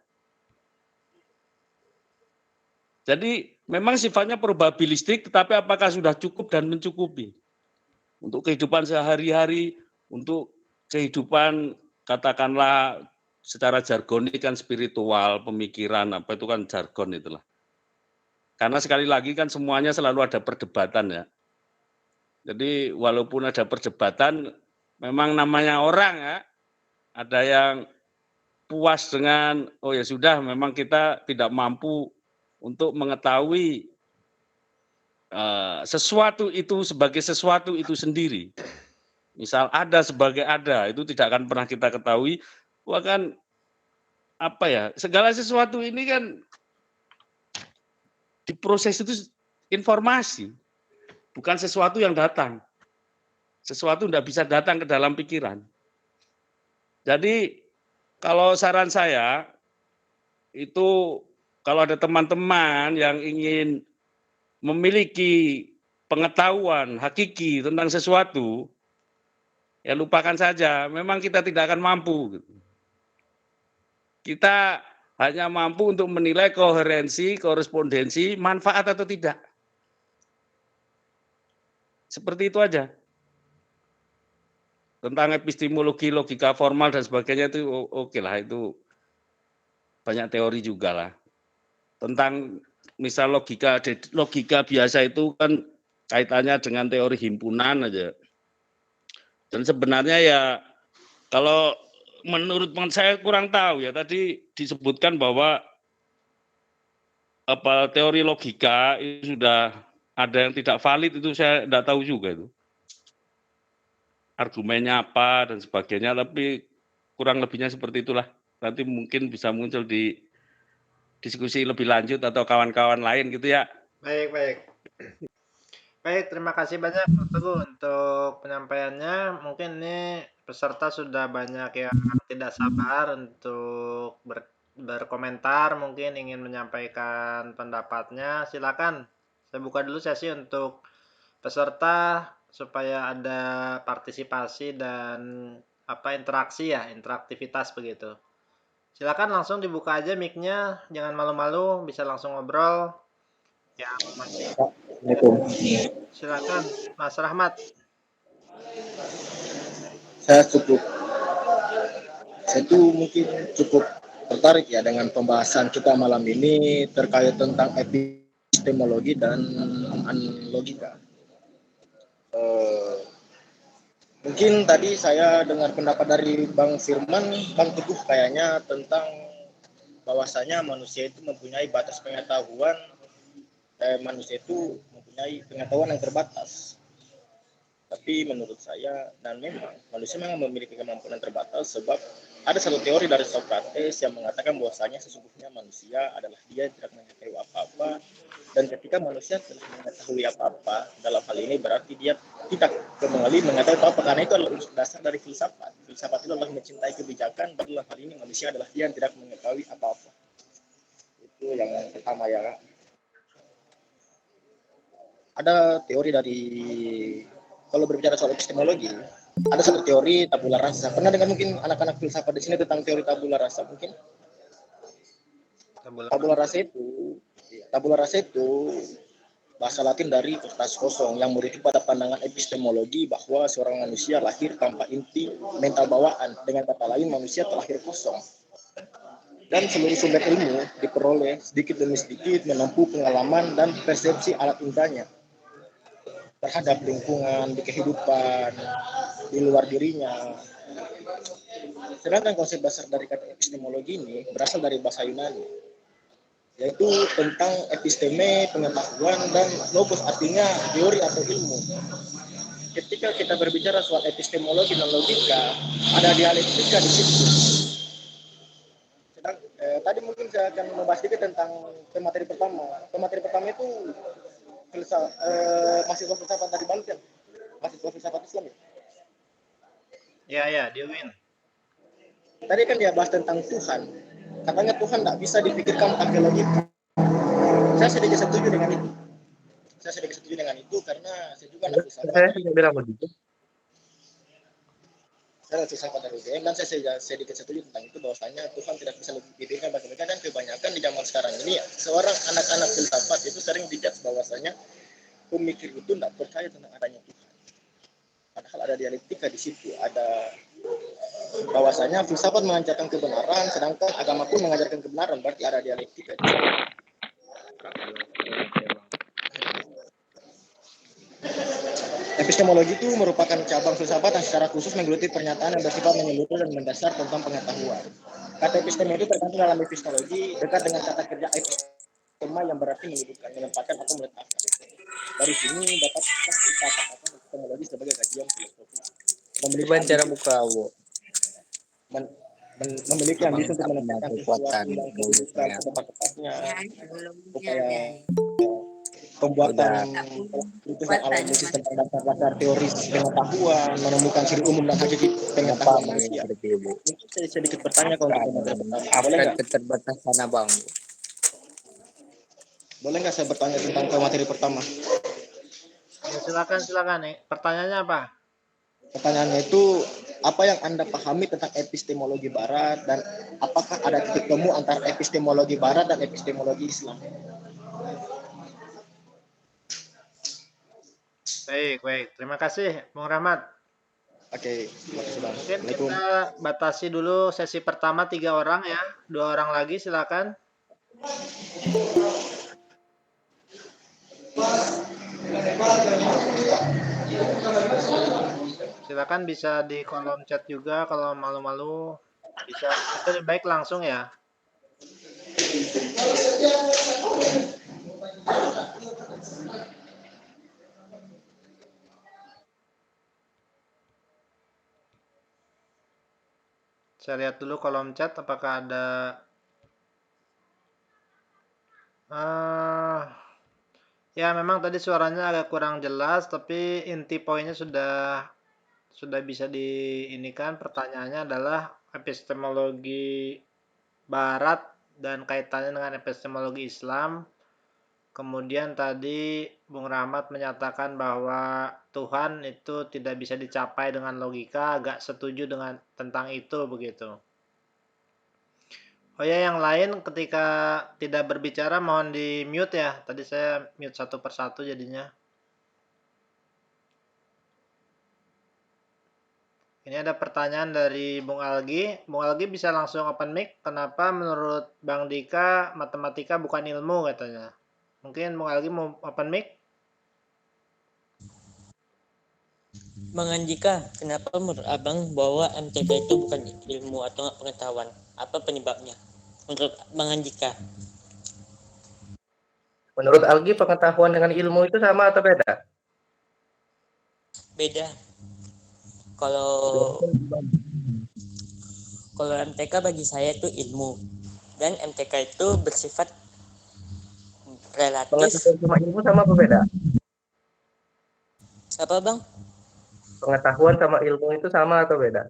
Jadi memang sifatnya probabilistik, tetapi apakah sudah cukup dan mencukupi untuk kehidupan sehari-hari, untuk kehidupan katakanlah secara jargonik kan spiritual, pemikiran apa itu kan jargon itulah. Karena sekali lagi kan semuanya selalu ada perdebatan ya. Jadi walaupun ada perdebatan, memang namanya orang ya, ada yang puas dengan oh ya sudah memang kita tidak mampu untuk mengetahui sesuatu itu sebagai sesuatu itu sendiri. Misal ada sebagai ada, itu tidak akan pernah kita ketahui. Wah kan apa ya, segala sesuatu ini kan diproses itu informasi, bukan sesuatu yang datang. Sesuatu tidak bisa datang ke dalam pikiran. Jadi kalau saran saya itu kalau ada teman-teman yang ingin memiliki pengetahuan hakiki tentang sesuatu, ya lupakan saja, memang kita tidak akan mampu. Kita hanya mampu untuk menilai koherensi, korespondensi, manfaat atau tidak. Seperti itu aja. Tentang epistemologi, logika formal dan sebagainya itu oke lah, itu banyak teori juga lah. Tentang misal logika biasa itu kan kaitannya dengan teori himpunan aja. Dan sebenarnya ya kalau menurut saya kurang tahu ya, tadi disebutkan bahwa apa teori logika itu sudah ada yang tidak valid, itu saya tidak tahu juga itu. Argumennya apa dan sebagainya, tapi kurang lebihnya seperti itulah. Nanti mungkin bisa muncul di diskusi lebih lanjut atau kawan-kawan lain gitu ya.
Baik, baik. Baik, terima kasih banyak Mas Teguh untuk penyampaiannya. Mungkin ini peserta sudah banyak yang tidak sabar untuk berkomentar, mungkin ingin menyampaikan pendapatnya. Silakan. Saya buka dulu sesi untuk peserta supaya ada partisipasi dan interaksi ya, interaktivitas begitu. Silakan langsung dibuka aja mic-nya, jangan malu-malu, bisa langsung ngobrol. Ya, masih. Silakan, Mas Rahmat.
Saya tuh mungkin cukup tertarik ya dengan pembahasan kita malam ini terkait tentang epistemologi dan logika. Mungkin tadi saya dengar pendapat dari Bang Firman, Bang Teguh kayaknya tentang bahwasanya manusia itu mempunyai batas pengetahuan, manusia itu mempunyai pengetahuan yang terbatas. Tapi menurut saya, dan memang manusia memang memiliki kemampuan yang terbatas sebab ada satu teori dari Socrates yang mengatakan bahwasanya sesungguhnya manusia adalah dia yang tidak mengetahui apa-apa, dan ketika manusia telah mengetahui apa-apa, dalam hal ini berarti dia tidak kembali mengetahui apa-apa, karena itu adalah unsur dasar dari filsafat. Filsafat itu adalah mencintai kebijakan, dan dalam hal ini manusia adalah dia yang tidak mengetahui apa-apa. Itu yang pertama ya. Ada teori dari, kalau berbicara soal epistemologi, ada satu teori tabula rasa. Pernah dengar mungkin anak-anak filsafat di sini tentang teori tabula rasa mungkin? Tabula rasa itu bahasa Latin dari kertas kosong yang merujuk pada pandangan epistemologi bahwa seorang manusia lahir tanpa inti mental bawaan. Dengan kata lain, manusia terlahir kosong. Dan seluruh sumber ilmu diperoleh sedikit demi sedikit menempuh pengalaman dan persepsi alat indahnya terhadap lingkungan, di kehidupan, di luar dirinya. Sedangkan konsep dasar dari kata epistemologi ini berasal dari bahasa Yunani, yaitu tentang episteme, pengetahuan, dan logos artinya teori atau ilmu. Ketika kita berbicara soal epistemologi dan logika, ada dialektika di situ. Tadi mungkin saya akan membahas sedikit tentang pemateri pertama. Pemateri pertama itu mahasiswa filsafat dari Banten, mahasiswa filsafat Islam ya.
Ya, di UIN.
Tadi kan dia bahas tentang Tuhan. Katanya Tuhan tidak bisa dipikirkan pakai logika. Saya sedikit setuju dengan itu. Karena saya juga anak filsafat.
Saya tidak bilang begitu.
Saya filsafat dari UGM dan saya sedikit setuju tentang itu, bahwasanya Tuhan tidak bisa dipikirkan pakai logika, dan kebanyakan di zaman sekarang ini seorang anak-anak filsafat itu sering dijudge bahwasanya pemikir itu tidak percaya tentang adanya Tuhan. Padahal ada dialektika di situ, ada bahwasanya filsafat mengajarkan kebenaran, sedangkan agama pun mengajarkan kebenaran, berarti ada dialektika di situ. Epistemologi itu merupakan cabang filsafat yang secara khusus menggeluti pernyataan yang bersifat menyeluruh dan mendasar tentang pengetahuan. Kata episteme itu terkandung dalam epistemologi dekat dengan kata kerja epistema yang berarti menyebutkan, menempatkan atau meletakkan. Dari sini dapat kita katakan epistemologi sebagai kajian filosofi. Memiliki ambisi untuk menempatkan sesuatu yang kedudukan setempat-tempatnya, upaya pembuatan keputusan analisis tentang dasar-dasar teoris pengetahuan, menemukan ciri umum dan hakiki pengetahuan manusia. Mungkin saya sedikit bertanya kalau untuk materi pertama. Boleh nggak?
Keterbatasan abang.
Boleh nggak saya bertanya tentang materi pertama?
Ya, silakan nih. Pertanyaannya apa?
Pertanyaannya itu, apa yang Anda pahami tentang epistemologi Barat, dan apakah ada titik temu antara epistemologi Barat dan epistemologi Islam?
Baik. Terima kasih, Bung Rahmat.
Oke, terima kasih Bang.
Mungkin
Assalamualaikum.
kita batasi dulu sesi pertama 3 orang ya. 2 orang lagi silakan. Silakan bisa di kolom chat juga, kalau malu-malu bisa. Itu lebih baik langsung ya. Saya lihat dulu kolom chat apakah ada ya, memang tadi suaranya agak kurang jelas, tapi inti poinnya sudah bisa diinikan. Pertanyaannya adalah epistemologi Barat dan kaitannya dengan epistemologi Islam. Kemudian tadi Bung Rahmat menyatakan bahwa Tuhan itu tidak bisa dicapai dengan logika, agak setuju dengan tentang itu begitu. Oh ya, yang lain ketika tidak berbicara mohon di mute ya. Tadi saya mute satu persatu jadinya. Ini ada pertanyaan dari Bung Algi. Bung Algi bisa langsung open mic. Kenapa menurut Bang Dika matematika bukan ilmu katanya? Mungkin Bung Algi mau open mic?
Bang Andika, kenapa menurut Abang bahwa MTK itu bukan ilmu atau pengetahuan? Apa penyebabnya? Menurut Bang Andika.
Menurut Algi, pengetahuan dengan ilmu itu sama atau beda?
Beda. Kalau MTK bagi saya itu ilmu. Dan MTK itu bersifat relatif.
Pengetahuan sama ilmu sama apa beda?
Apa Bang?
Pengetahuan sama ilmu itu sama atau beda?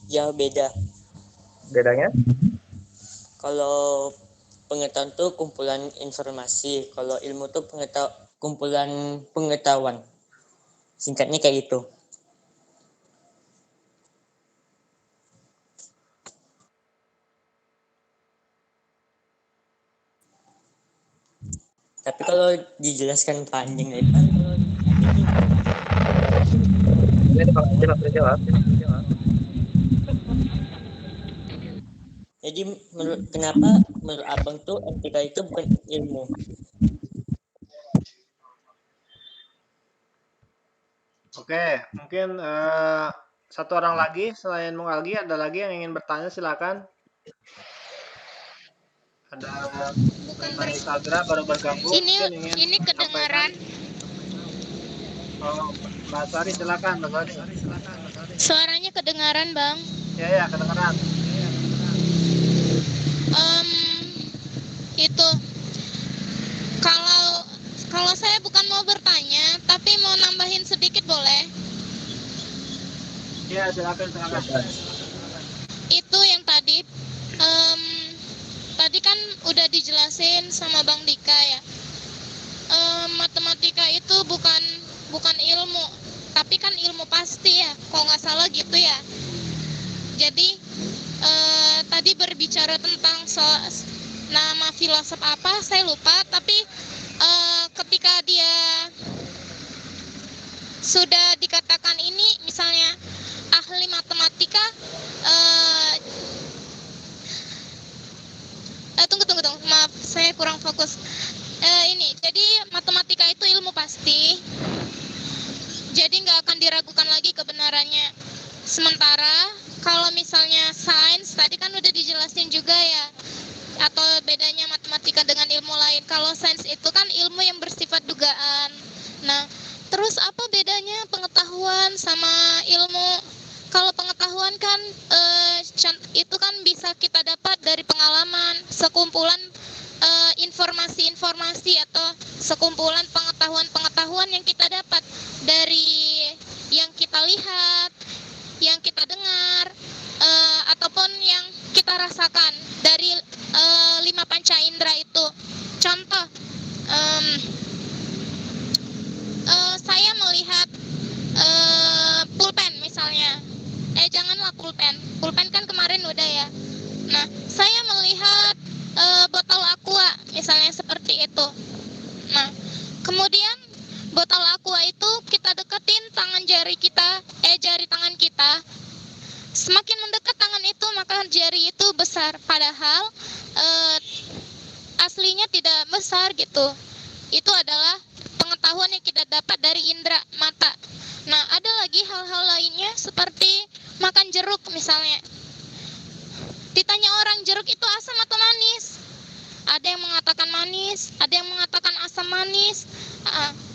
Ya beda.
Bedanya?
Kalau pengetahuan itu kumpulan informasi. Kalau ilmu itu kumpulan pengetahuan. Singkatnya kayak gitu. Tapi kalau dijelaskan panjang lebar, jadi kenapa menurut Abang tuh MTK itu bukan ilmu?
Oke, mungkin satu orang lagi selain Bung Algi, ada lagi yang ingin bertanya silakan. Ada Mbak Sagra baru bergabung.
Ini kedengaran.
Oh, Mbak Sari silakan, Mbak Sari.
Suaranya kedengaran, Bang.
Ya, kedengaran.
Itu kalau saya bukan mau bertanya, tapi mau nambahin sedikit boleh?
Ya, silakan.
Itu yang tadi kan udah dijelasin sama Bang Dika ya. Matematika itu bukan ilmu, tapi kan ilmu pasti ya, kalau nggak salah gitu ya. Jadi tadi berbicara tentang nama filosof apa saya lupa, tapi ketika dia sudah dikatakan ini misalnya ahli matematika, tunggu, maaf saya kurang fokus. Ini jadi matematika itu ilmu pasti, jadi nggak akan diragukan lagi kebenarannya. Sementara kalau misalnya sains tadi kan udah dijelasin juga ya, atau bedanya matematika dengan ilmu lain. Kalau sains itu kan ilmu yang bersifat dugaan. Nah, terus apa bedanya pengetahuan sama ilmu? Kalau pengetahuan kan itu kan bisa kita dapat dari pengalaman, sekumpulan informasi-informasi atau sekumpulan pengetahuan-pengetahuan yang kita dapat dari yang kita lihat, yang kita dengar, ataupun yang kita rasakan dari 5 panca indera itu. Contoh, saya melihat pulpen misalnya. Janganlah pulpen kan kemarin udah ya. Nah, saya melihat botol aqua misalnya seperti itu. Nah, kemudian botol aqua itu kita deketin jari tangan kita. Semakin mendekat tangan itu maka jari itu besar, padahal aslinya tidak besar gitu. Itu adalah pengetahuan yang kita dapat dari indera mata. Nah, ada lagi hal-hal lainnya seperti makan jeruk misalnya. Ditanya orang, jeruk itu asam atau manis? Ada yang mengatakan manis, ada yang mengatakan asam manis.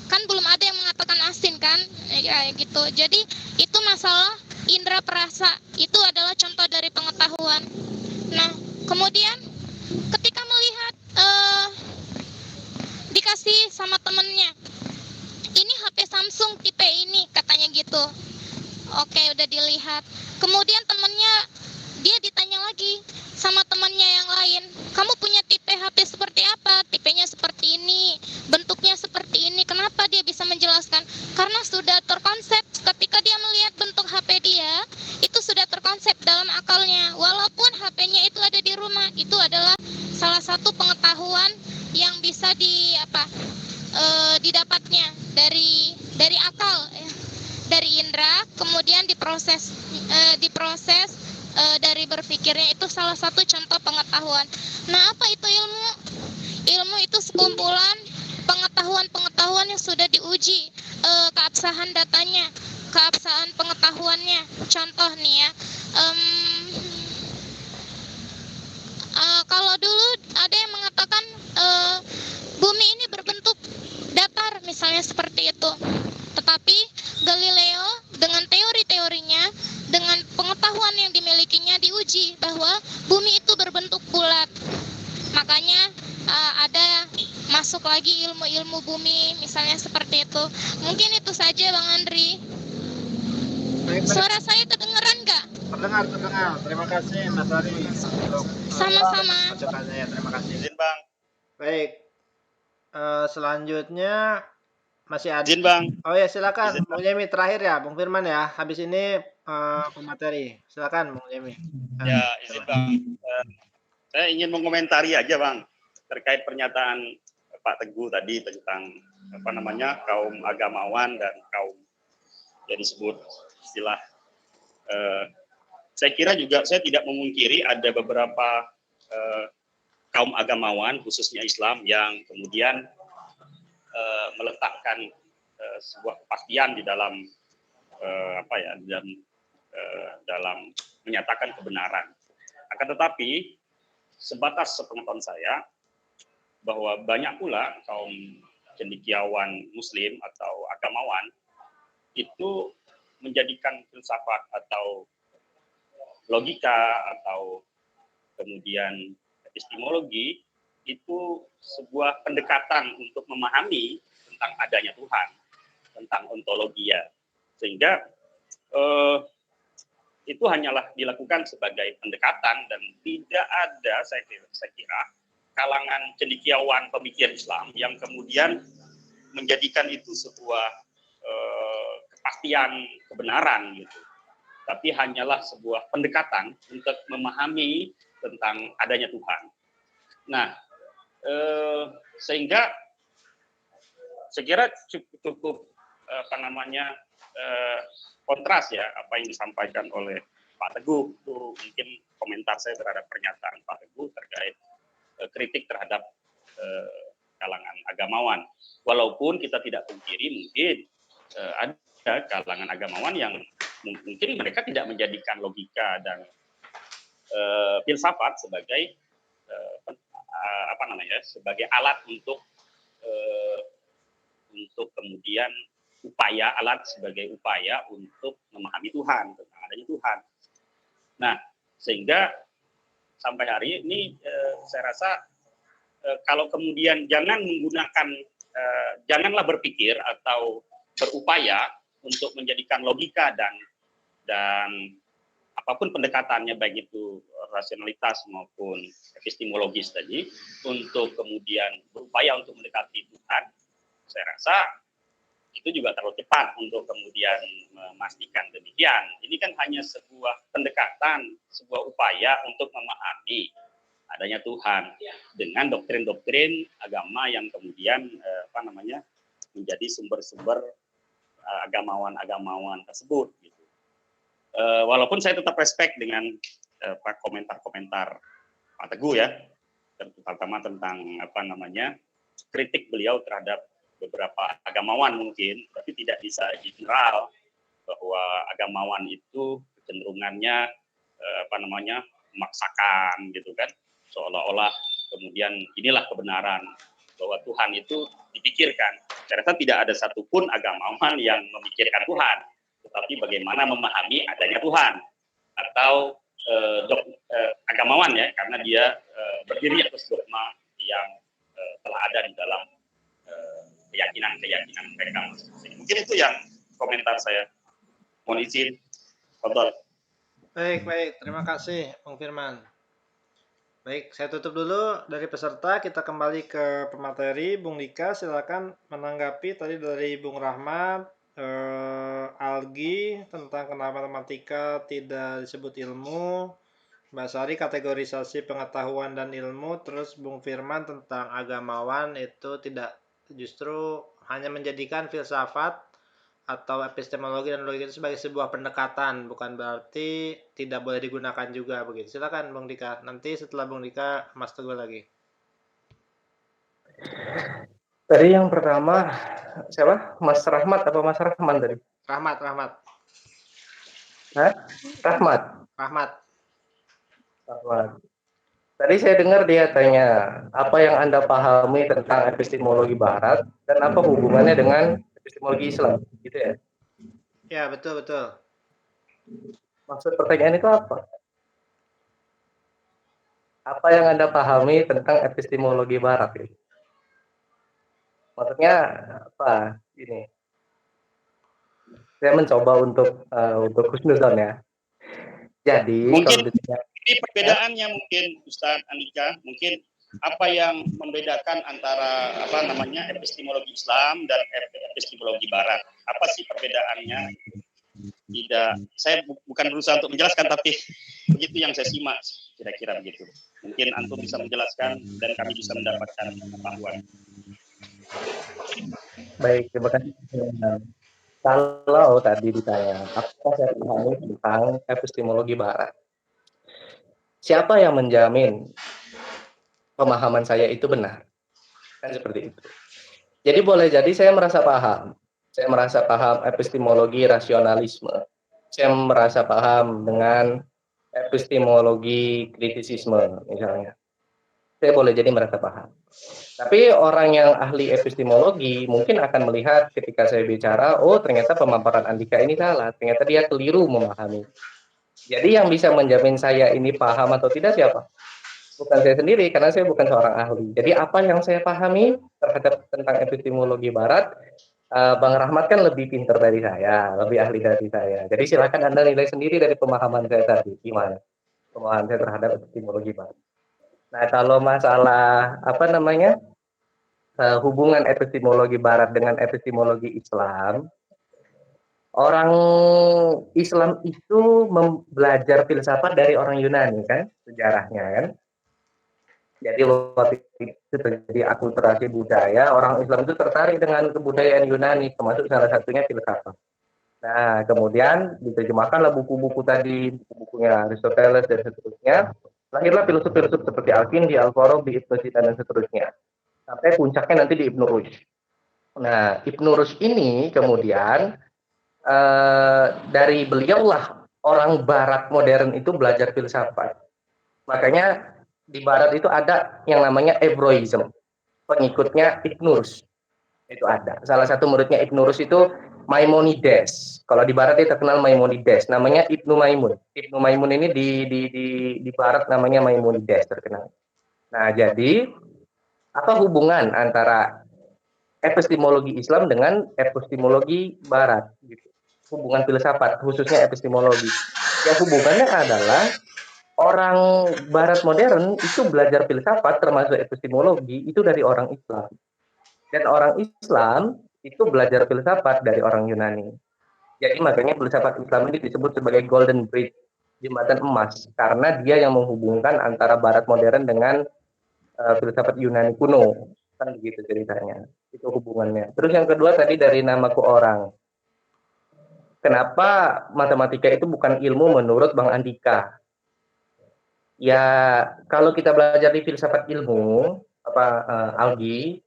Kan belum ada yang mengatakan asin kan? Ya gitu. Jadi itu masalah indera perasa. Itu adalah contoh dari pengetahuan. Nah, kemudian ketika melihat dikasih sama temennya, ini HP Samsung tipe ini katanya gitu. Oke, udah dilihat. Kemudian temennya, dia ditanya lagi sama temannya yang lain, kamu punya tipe HP seperti apa? Tipenya seperti ini, karena sudah terkonsep ketika dia melihat bentuk HP dia, itu sudah terkonsep dalam akalnya. Walaupun HP-nya itu ada di rumah, itu adalah salah satu pengetahuan yang bisa didapatnya dari akal, dari indera, kemudian diproses dari berpikirnya. Itu salah satu contoh pengetahuan. Nah, apa itu ilmu? Ilmu itu sekumpulan pengetahuan yang sudah diuji keabsahan datanya, keabsahan pengetahuannya. Contoh nih ya, kalau dulu ada yang mengatakan bumi ini berbentuk datar, misalnya seperti itu. Tetapi Galileo dengan teori-teorinya, dengan pengetahuan yang dimilikinya, diuji bahwa bumi itu berbentuk bulat. Makanya ada masuk lagi ilmu-ilmu bumi, misalnya seperti itu. Mungkin itu saja, Bang Andri.
Baik, baik.
Suara saya kedengeran nggak?
Terdengar. Terima kasih Mas Ari untuk
Sama-sama.
masukannya ya. Terima kasih. Izin Bang. Baik. Selanjutnya masih ada.
Izin Bang.
Oh ya, silakan
Izin,
Bung Yemi terakhir ya, Bung Firman ya. Habis ini pemateri. Silakan Bung Yemi.
Ya, izin Bang. Saya ingin mengomentari aja Bang terkait pernyataan Pak Teguh tadi tentang kaum agamawan dan kaum yang disebut istilah. Saya kira juga saya tidak memungkiri ada beberapa kaum agamawan khususnya Islam yang kemudian meletakkan sebuah kepastian di dalam dalam menyatakan kebenaran. Akan tetapi sebatas sepengetahuan saya bahwa banyak pula kaum cendekiawan Muslim atau agamawan itu menjadikan filsafat atau logika atau kemudian epistemologi itu sebuah pendekatan untuk memahami tentang adanya Tuhan, tentang ontologia, sehingga itu hanyalah dilakukan sebagai pendekatan dan tidak ada saya kira kalangan cendekiawan pemikir Islam yang kemudian menjadikan itu sebuah kepastian kebenaran gitu. Tapi hanyalah sebuah pendekatan untuk memahami tentang adanya Tuhan. Nah, sehingga saya kira cukup kontras ya apa yang disampaikan oleh Pak Teguh. Itu mungkin komentar saya terhadap pernyataan Pak Teguh terkait kritik terhadap kalangan agamawan. Walaupun kita tidak pungkiri mungkin ada kalangan agamawan yang mungkin mereka tidak menjadikan logika dan filsafat sebagai sebagai alat untuk kemudian alat sebagai upaya untuk memahami Tuhan, tentang adanya Tuhan. Nah, sehingga sampai hari ini saya rasa kalau kemudian janganlah berpikir atau berupaya untuk menjadikan logika dan apapun pendekatannya, baik itu rasionalitas maupun epistemologis tadi, untuk kemudian berupaya untuk mendekati Tuhan. Saya rasa itu juga terlalu cepat untuk kemudian memastikan demikian. Ini kan hanya sebuah pendekatan, sebuah upaya untuk memahami adanya Tuhan dengan doktrin-doktrin agama yang kemudian menjadi sumber-sumber agamawan-agamawan tersebut. Gitu. Walaupun saya tetap respect dengan komentar-komentar Pak Teguh ya, terutama tentang kritik beliau terhadap beberapa agamawan mungkin, tapi tidak bisa general bahwa agamawan itu kecenderungannya memaksakan gitu kan, seolah-olah kemudian inilah kebenaran bahwa Tuhan itu dipikirkan. Saya rasa tidak ada satupun agamawan yang memikirkan Tuhan, tetapi bagaimana memahami adanya Tuhan, atau agamawan ya, karena dia berdiri atas dogma yang telah ada di dalam keyakinan mereka masing-masing. Mungkin itu yang komentar saya. Mohon izin. Kontrol.
Baik. Terima kasih, Bung Firman. Baik, saya tutup dulu dari peserta. Kita kembali ke pemateri. Bung Dika, silakan menanggapi tadi dari Bung Rahmat, Algi tentang kenapa matematika tidak disebut ilmu, Mbak Sari kategorisasi pengetahuan dan ilmu, terus Bung Firman tentang agamawan itu tidak, justru hanya menjadikan filsafat atau epistemologi dan logika itu sebagai sebuah pendekatan, bukan berarti tidak boleh digunakan juga begitu. Silakan Bung Dika. Nanti setelah Bung Dika, Mas Teguh lagi.
Tadi yang pertama siapa? Mas Rahmat apa Mas Rahman tadi?
Rahmat.
Hah? Rahmat.
Rahmat.
Tadi saya dengar dia tanya, apa yang Anda pahami tentang epistemologi Barat dan apa hubungannya dengan epistemologi Islam, gitu ya?
Ya, betul.
Maksud pertanyaan itu apa? Apa yang Anda pahami tentang epistemologi Barat? Gitu? Maksudnya apa? Ini. Saya mencoba untuk husnuzon ya. Jadi
mungkin
kalau ditanya,
ini perbedaannya mungkin Ustadz Andika, mungkin apa yang membedakan antara epistemologi Islam dan epistemologi Barat? Apa sih perbedaannya? Tidak, saya bukan berusaha untuk menjelaskan, tapi begitu yang saya simak, kira-kira begitu. Mungkin antum bisa menjelaskan dan kami bisa mendapatkan pengetahuan.
Baik, terima kasih. Kalau tadi ditanya, apa saya pahami tentang epistemologi Barat? Siapa yang menjamin pemahaman saya itu benar? Kan seperti itu. Jadi boleh jadi saya merasa paham. Saya merasa paham epistemologi rasionalisme. Saya merasa paham dengan epistemologi kritisisme misalnya. Saya boleh jadi merasa paham. Tapi orang yang ahli epistemologi mungkin akan melihat ketika saya bicara, oh ternyata pemaparan Andika ini salah, ternyata dia keliru memahami. Jadi yang bisa menjamin saya ini paham atau tidak siapa? Bukan saya sendiri, karena saya bukan seorang ahli. Jadi apa yang saya pahami terhadap tentang epistemologi Barat, Bang Rahmat kan lebih pintar dari saya, lebih ahli dari saya. Jadi silakan Anda nilai sendiri dari pemahaman saya tadi, gimana pemahaman saya terhadap epistemologi Barat. Nah, kalau masalah hubungan epistemologi Barat dengan epistemologi Islam, orang Islam itu belajar filsafat dari orang Yunani kan, sejarahnya kan. Jadi waktu itu terjadi akulturasi budaya, orang Islam itu tertarik dengan kebudayaan Yunani, termasuk salah satunya filsafat. Nah, kemudian diterjemahkanlah buku-buku tadi, buku-bukunya Aristoteles dan seterusnya. Lahirlah filsuf-filsuf seperti Al-Kindi, Al-Farabi, Ibnu Sina dan seterusnya. Sampai puncaknya nanti di Ibnu Rushd. Nah, Ibnu Rushd ini kemudian dari beliaulah orang Barat modern itu belajar filsafat. Makanya di Barat itu ada yang namanya Ebroism, pengikutnya Ibnu Rushd. Itu ada. Salah satu muridnya Ibnu Rushd itu Maimonides. Kalau di Barat itu terkenal Maimonides, namanya Ibnu Maimun. Ibnu Maimun ini di Barat namanya Maimonides terkenal. Nah, jadi apa hubungan antara epistemologi Islam dengan epistemologi Barat? Gitu. Hubungan filsafat, khususnya epistemologi. Yang hubungannya adalah orang Barat modern itu belajar filsafat termasuk epistemologi itu dari orang Islam. Dan orang Islam itu belajar filsafat dari orang Yunani. Jadi makanya filsafat Islam ini disebut sebagai Golden Bridge, jembatan emas, karena dia yang menghubungkan antara Barat modern dengan filsafat Yunani kuno. Kan begitu ceritanya. Itu hubungannya. Terus yang kedua tadi dari namaku orang. Kenapa matematika itu bukan ilmu menurut Bang Andika? Ya, kalau kita belajar di filsafat ilmu, Algi,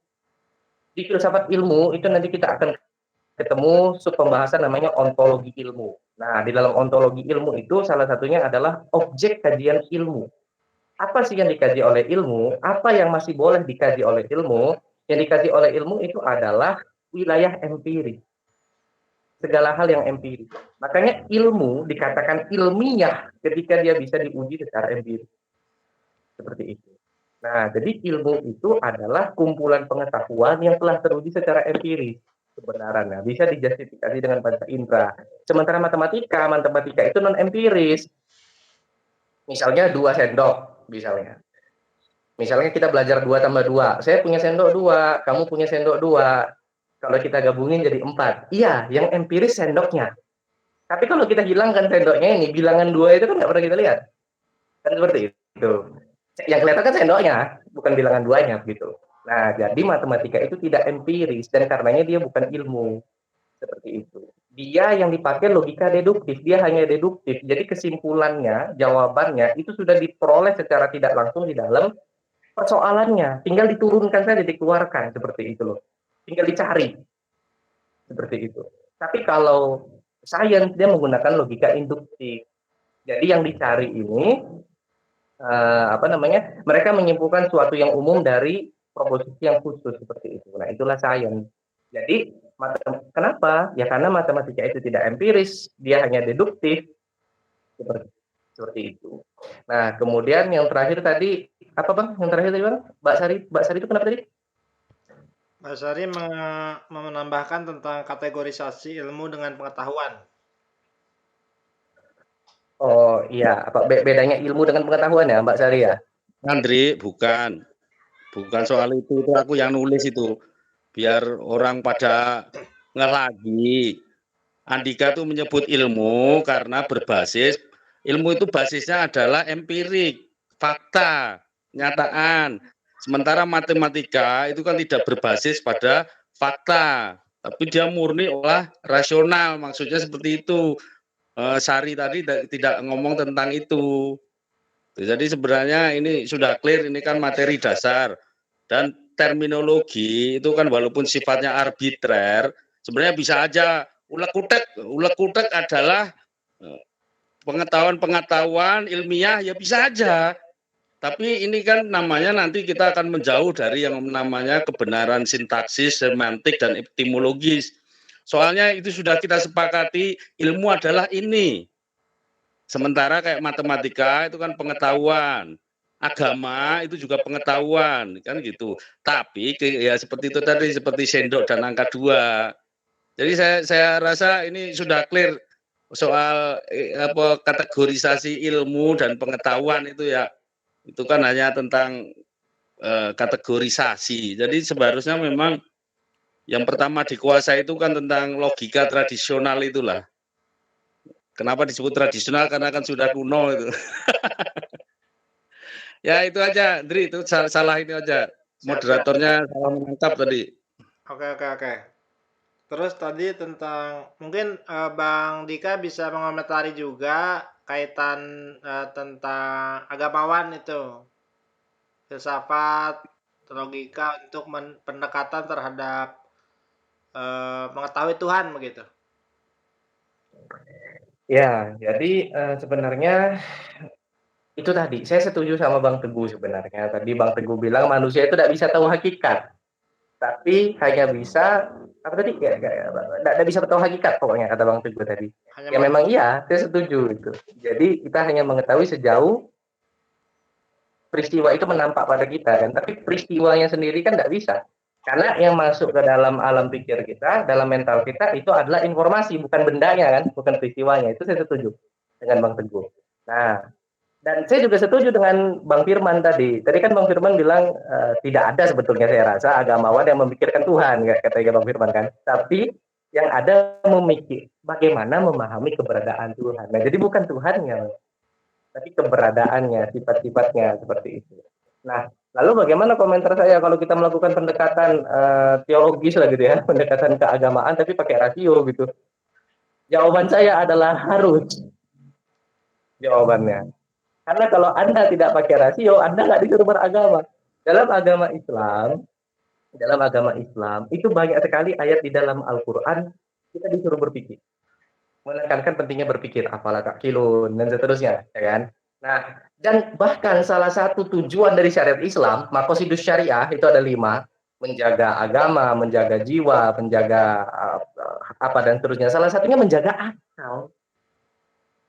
di filsafat ilmu itu nanti kita akan ketemu sub pembahasan namanya ontologi ilmu. Nah, di dalam ontologi ilmu itu salah satunya adalah objek kajian ilmu. Apa sih yang dikaji oleh ilmu? Apa yang masih boleh dikaji oleh ilmu? Yang dikaji oleh ilmu itu adalah wilayah empirik. Segala hal yang empirik. Makanya ilmu dikatakan ilmiah ketika dia bisa diuji secara empirik. Seperti itu. Nah, jadi ilmu itu adalah kumpulan pengetahuan yang telah teruji secara empiris kebenarannya, bisa dijustifikasi dengan panca indera. Sementara matematika itu non empiris. Misalnya 2 sendok, misalnya. Misalnya kita belajar 2 tambah 2. Saya punya sendok 2, kamu punya sendok 2. Kalau kita gabungin jadi 4. Iya, yang empiris sendoknya. Tapi kalau kita hilangkan sendoknya ini, bilangan 2 itu kan nggak pernah kita lihat. Kan seperti itu. Yang kelihatan kan sendoknya, bukan bilangan 2-nya gitu. Nah, jadi matematika itu tidak empiris dan karenanya dia bukan ilmu. Seperti itu. Dia yang dipakai logika deduktif, dia hanya deduktif. Jadi kesimpulannya, jawabannya itu sudah diperoleh secara tidak langsung di dalam persoalannya. Tinggal diturunkan saja, dikeluarkan seperti itu loh. Tinggal dicari. Seperti itu. Tapi kalau sains dia menggunakan logika induktif. Jadi yang dicari ini mereka menyimpulkan suatu yang umum dari proposisi yang khusus seperti itu. Nah, itulah sains. Jadi kenapa? Ya karena matematika itu tidak empiris, dia hanya deduktif. Seperti itu. Nah, kemudian yang terakhir tadi apa Bang? Yang terakhir tadi Bang? Mbak Sari itu kenapa tadi?
Mbak Sari menambahkan tentang kategorisasi ilmu dengan pengetahuan.
Oh iya, apa bedanya ilmu dengan pengetahuan ya Mbak Sari ya?
Andri, bukan soal itu aku yang nulis itu. Biar orang pada ngelagi. Andika itu menyebut ilmu karena berbasis, ilmu itu basisnya adalah empirik, fakta, nyataan. Sementara matematika itu kan tidak berbasis pada fakta, tapi dia murni olah rasional, maksudnya seperti itu. Sari tadi tidak ngomong tentang itu. Jadi sebenarnya ini sudah clear, ini kan materi dasar. Dan terminologi itu kan walaupun sifatnya arbitrer, sebenarnya bisa aja ulek-utek adalah pengetahuan ilmiah, ya bisa aja. Tapi ini kan namanya nanti kita akan menjauh dari yang namanya kebenaran sintaksis, semantik, dan etimologis. Soalnya itu sudah kita sepakati, ilmu adalah ini. Sementara kayak matematika itu kan pengetahuan, agama itu juga pengetahuan, kan gitu. Tapi ya seperti itu tadi, seperti sendok dan angka 2. Jadi saya rasa ini sudah clear soal kategorisasi ilmu dan pengetahuan itu ya. Itu kan hanya tentang kategorisasi. Jadi seharusnya memang yang pertama dikuasai itu kan tentang logika tradisional itulah. Kenapa disebut tradisional? Karena kan sudah kuno itu. Ya itu aja, Dri, itu salah ini aja. Moderatornya salah menangkap tadi.
Oke. Terus tadi tentang mungkin Bang Dika bisa mengomentari juga kaitan tentang agamawan itu, filsafat, logika untuk pendekatan terhadap mengetahui Tuhan begitu.
Ya, jadi sebenarnya itu tadi saya setuju sama Bang Teguh sebenarnya. Tadi Bang Teguh bilang manusia itu tidak bisa tahu hakikat, tapi hanya bisa apa tadi? Tidak bisa tahu hakikat pokoknya kata Bang Teguh tadi. Ya memang iya, saya setuju itu. Jadi kita hanya mengetahui sejauh peristiwa itu menampak pada kita kan, tapi peristiwanya sendiri kan tidak bisa. Karena yang masuk ke dalam alam pikir kita, dalam mental kita itu adalah informasi, bukan bendanya kan, bukan peristiwanya. Itu saya setuju dengan Bang Teguh. Nah, dan saya juga setuju dengan Bang Firman tadi. Tadi kan Bang Firman bilang tidak ada sebetulnya saya rasa agamawan yang memikirkan Tuhan, katanya Bang Firman kan. Tapi yang ada memikir bagaimana memahami keberadaan Tuhan. Nah, jadi bukan Tuhannya, tapi keberadaannya, sifat-sifatnya seperti itu. Nah, lalu bagaimana komentar saya kalau kita melakukan pendekatan teologis lah gitu ya, pendekatan keagamaan tapi pakai rasio gitu? Jawaban saya adalah harus. Jawabannya. Karena kalau Anda tidak pakai rasio, Anda nggak disuruh beragama. Dalam agama Islam itu banyak sekali ayat di dalam Al-Quran kita disuruh berpikir. Menekankan pentingnya berpikir, apalah takilun dan seterusnya, ya kan? Nah, dan bahkan salah satu tujuan dari syariat Islam, maqasidus syariah itu ada 5, menjaga agama, menjaga jiwa, menjaga apa dan seterusnya. Salah satunya menjaga akal.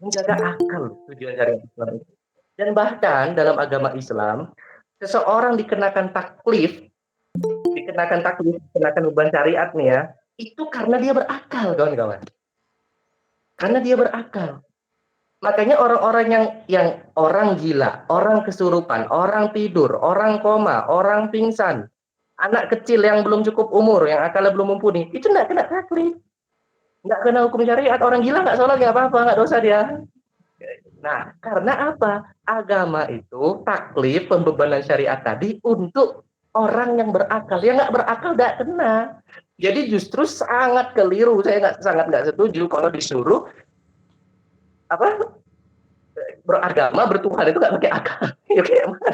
Menjaga akal tujuan syariat Islam itu. Dan bahkan dalam agama Islam, seseorang dikenakan taklif, dikenakan beban syariat nih ya, itu karena dia berakal, kawan-kawan. Karena dia berakal. Makanya orang-orang yang orang gila, orang kesurupan, orang tidur, orang koma, orang pingsan, Anak kecil yang belum cukup umur, yang akalnya belum mumpuni, itu nggak kena taklif, nggak kena hukum syariat. Orang gila nggak sholat nggak apa-apa, nggak dosa dia. Nah, karena apa? Agama itu taklif pembebanan syariat tadi untuk orang yang berakal. Yang nggak berakal nggak kena. Jadi justru sangat keliru. Saya sangat nggak setuju kalau disuruh apa beragama bertuhan itu nggak pakai akal. Ya kayak mana?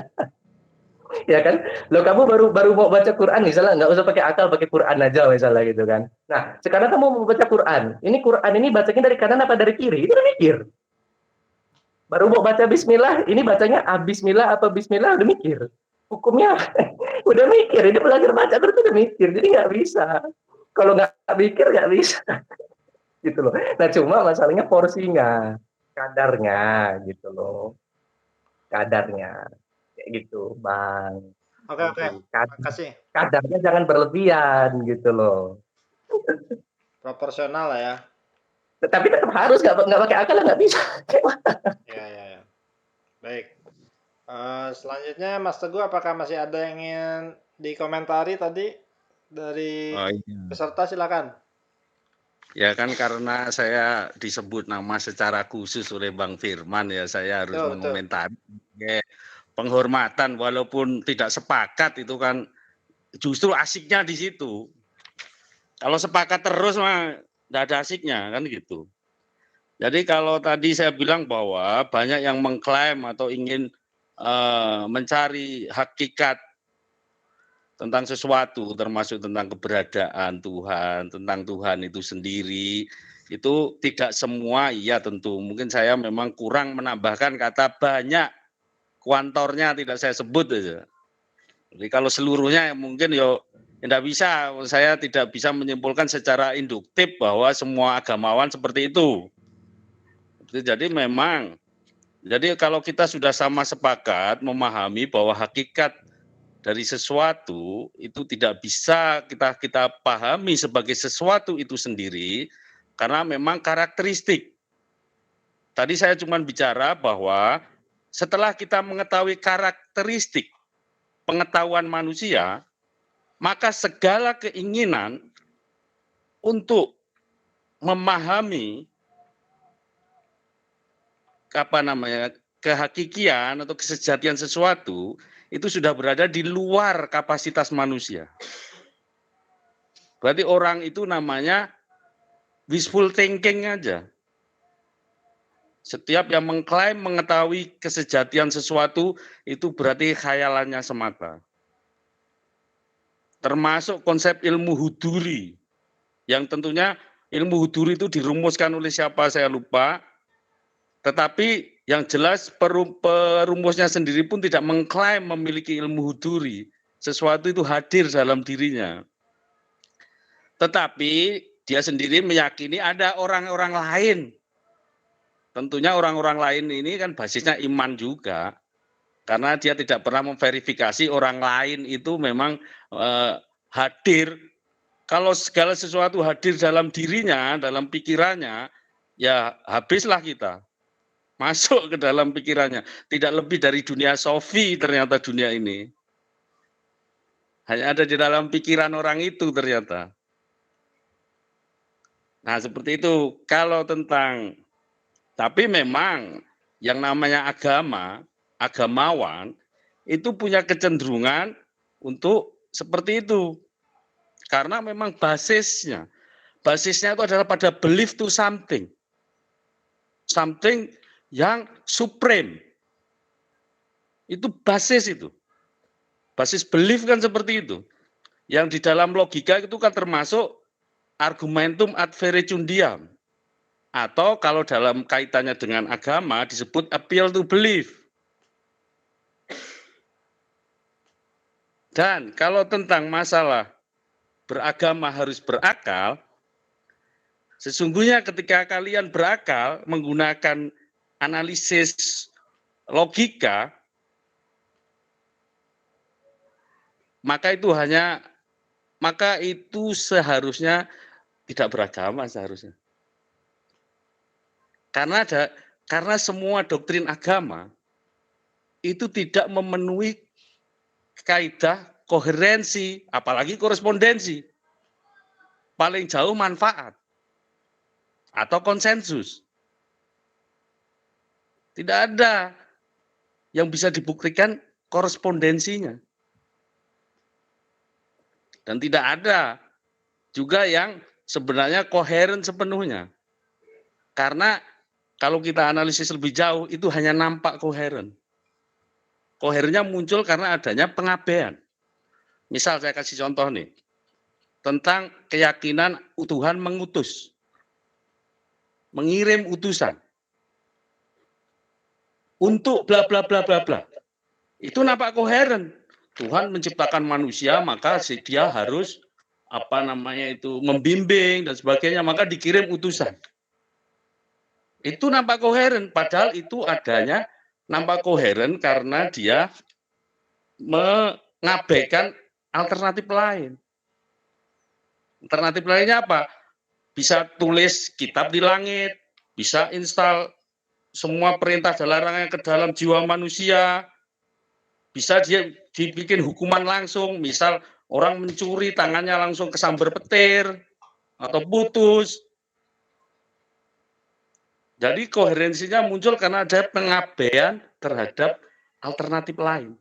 Ya kan? Lo kamu baru mau baca Quran misalnya, nggak usah pakai akal, pakai Quran aja misalnya gitu kan. Nah, sekarang kamu mau baca Quran. Quran ini bacanya dari kanan apa dari kiri? Itu udah mikir. Baru mau baca Bismillah, ini bacanya Bismillah apa Bismillah, udah mikir. Hukumnya udah mikir. Ini belajar baca terus udah mikir. Jadi nggak bisa. Kalau nggak mikir nggak bisa. Gitu loh. Nah, cuma masalahnya porsinya, kadarnya gitu loh. Kadarnya. Kayak gitu, Bang.
Oke, oke. Makasih.
Kadarnya jangan berlebihan gitu loh.
Proporsional lah ya.
Tapi tetap harus nggak pakai akal nggak bisa.
Ya. Baik. Selanjutnya Mas Teguh, apakah masih ada yang ingin dikomentari tadi dari peserta? Silakan.
Ya kan karena saya disebut nama secara khusus oleh Bang Firman ya, saya harus mengomentari penghormatan walaupun tidak sepakat itu kan justru asiknya di situ. Kalau sepakat terus mah tidak ada asiknya kan gitu. Jadi kalau tadi saya bilang bahwa banyak yang mengklaim atau ingin mencari hakikat tentang sesuatu, termasuk tentang keberadaan Tuhan, tentang Tuhan itu sendiri, itu tidak semua iya tentu. Mungkin saya memang kurang menambahkan kata banyak, kuantornya tidak saya sebut aja. Jadi kalau seluruhnya mungkin tidak bisa, saya tidak bisa menyimpulkan secara induktif bahwa semua agamawan seperti itu. Jadi memang, jadi kalau kita sudah sama sepakat memahami bahwa hakikat dari sesuatu itu tidak bisa kita pahami sebagai sesuatu itu sendiri karena memang karakteristik. Tadi saya cuma bicara bahwa setelah kita mengetahui karakteristik pengetahuan manusia, maka segala keinginan untuk memahami kehakikian atau kesejatian sesuatu itu sudah berada di luar kapasitas manusia. Berarti orang itu namanya wishful thinking aja. Setiap yang mengklaim mengetahui kesejatian sesuatu itu berarti khayalannya semata. Termasuk konsep ilmu huduri, yang tentunya ilmu huduri itu dirumuskan oleh siapa saya lupa, tetapi yang jelas perumusnya sendiri pun tidak mengklaim memiliki ilmu huduri. Sesuatu itu hadir dalam dirinya. Tetapi dia sendiri meyakini ada orang-orang lain. Tentunya orang-orang lain ini kan basisnya iman juga. Karena dia tidak pernah memverifikasi orang lain itu memang hadir. Kalau segala sesuatu hadir dalam dirinya, dalam pikirannya, ya habislah kita. Masuk ke dalam pikirannya. Tidak lebih dari dunia sofi ternyata dunia ini. Hanya ada di dalam pikiran orang itu ternyata. Nah seperti itu. Kalau tentang, tapi memang yang namanya agama, agamawan, itu punya kecenderungan untuk seperti itu. Karena memang basisnya itu adalah pada belief to something. Something yang supreme. Itu basis itu. Basis belief kan seperti itu. Yang di dalam logika itu kan termasuk argumentum ad verecundiam. Atau kalau dalam kaitannya dengan agama disebut appeal to belief. Dan kalau tentang masalah beragama harus berakal, sesungguhnya ketika kalian berakal menggunakan analisis logika, maka itu seharusnya tidak beragama seharusnya. Karena semua doktrin agama itu tidak memenuhi kaidah koherensi, apalagi korespondensi. Paling jauh manfaat atau konsensus. Tidak ada yang bisa dibuktikan korespondensinya. Dan tidak ada juga yang sebenarnya koheren sepenuhnya. Karena kalau kita analisis lebih jauh, itu hanya nampak koheren. Koherennya muncul karena adanya pengabaian. Misal saya kasih contoh nih, tentang keyakinan Tuhan mengutus, mengirim utusan untuk bla bla bla bla bla. Itu nampak koheren. Tuhan menciptakan manusia, maka dia harus membimbing dan sebagainya, maka dikirim utusan. Itu nampak koheren, padahal itu adanya nampak koheren karena dia mengabaikan alternatif lain. Alternatif lainnya apa? Bisa tulis kitab di langit, bisa install semua perintah dan larangan ke dalam jiwa manusia, bisa dia dibikin hukuman langsung, misal orang mencuri tangannya langsung kesambar petir atau putus. Jadi koherensinya muncul karena ada pengabaian terhadap alternatif lain.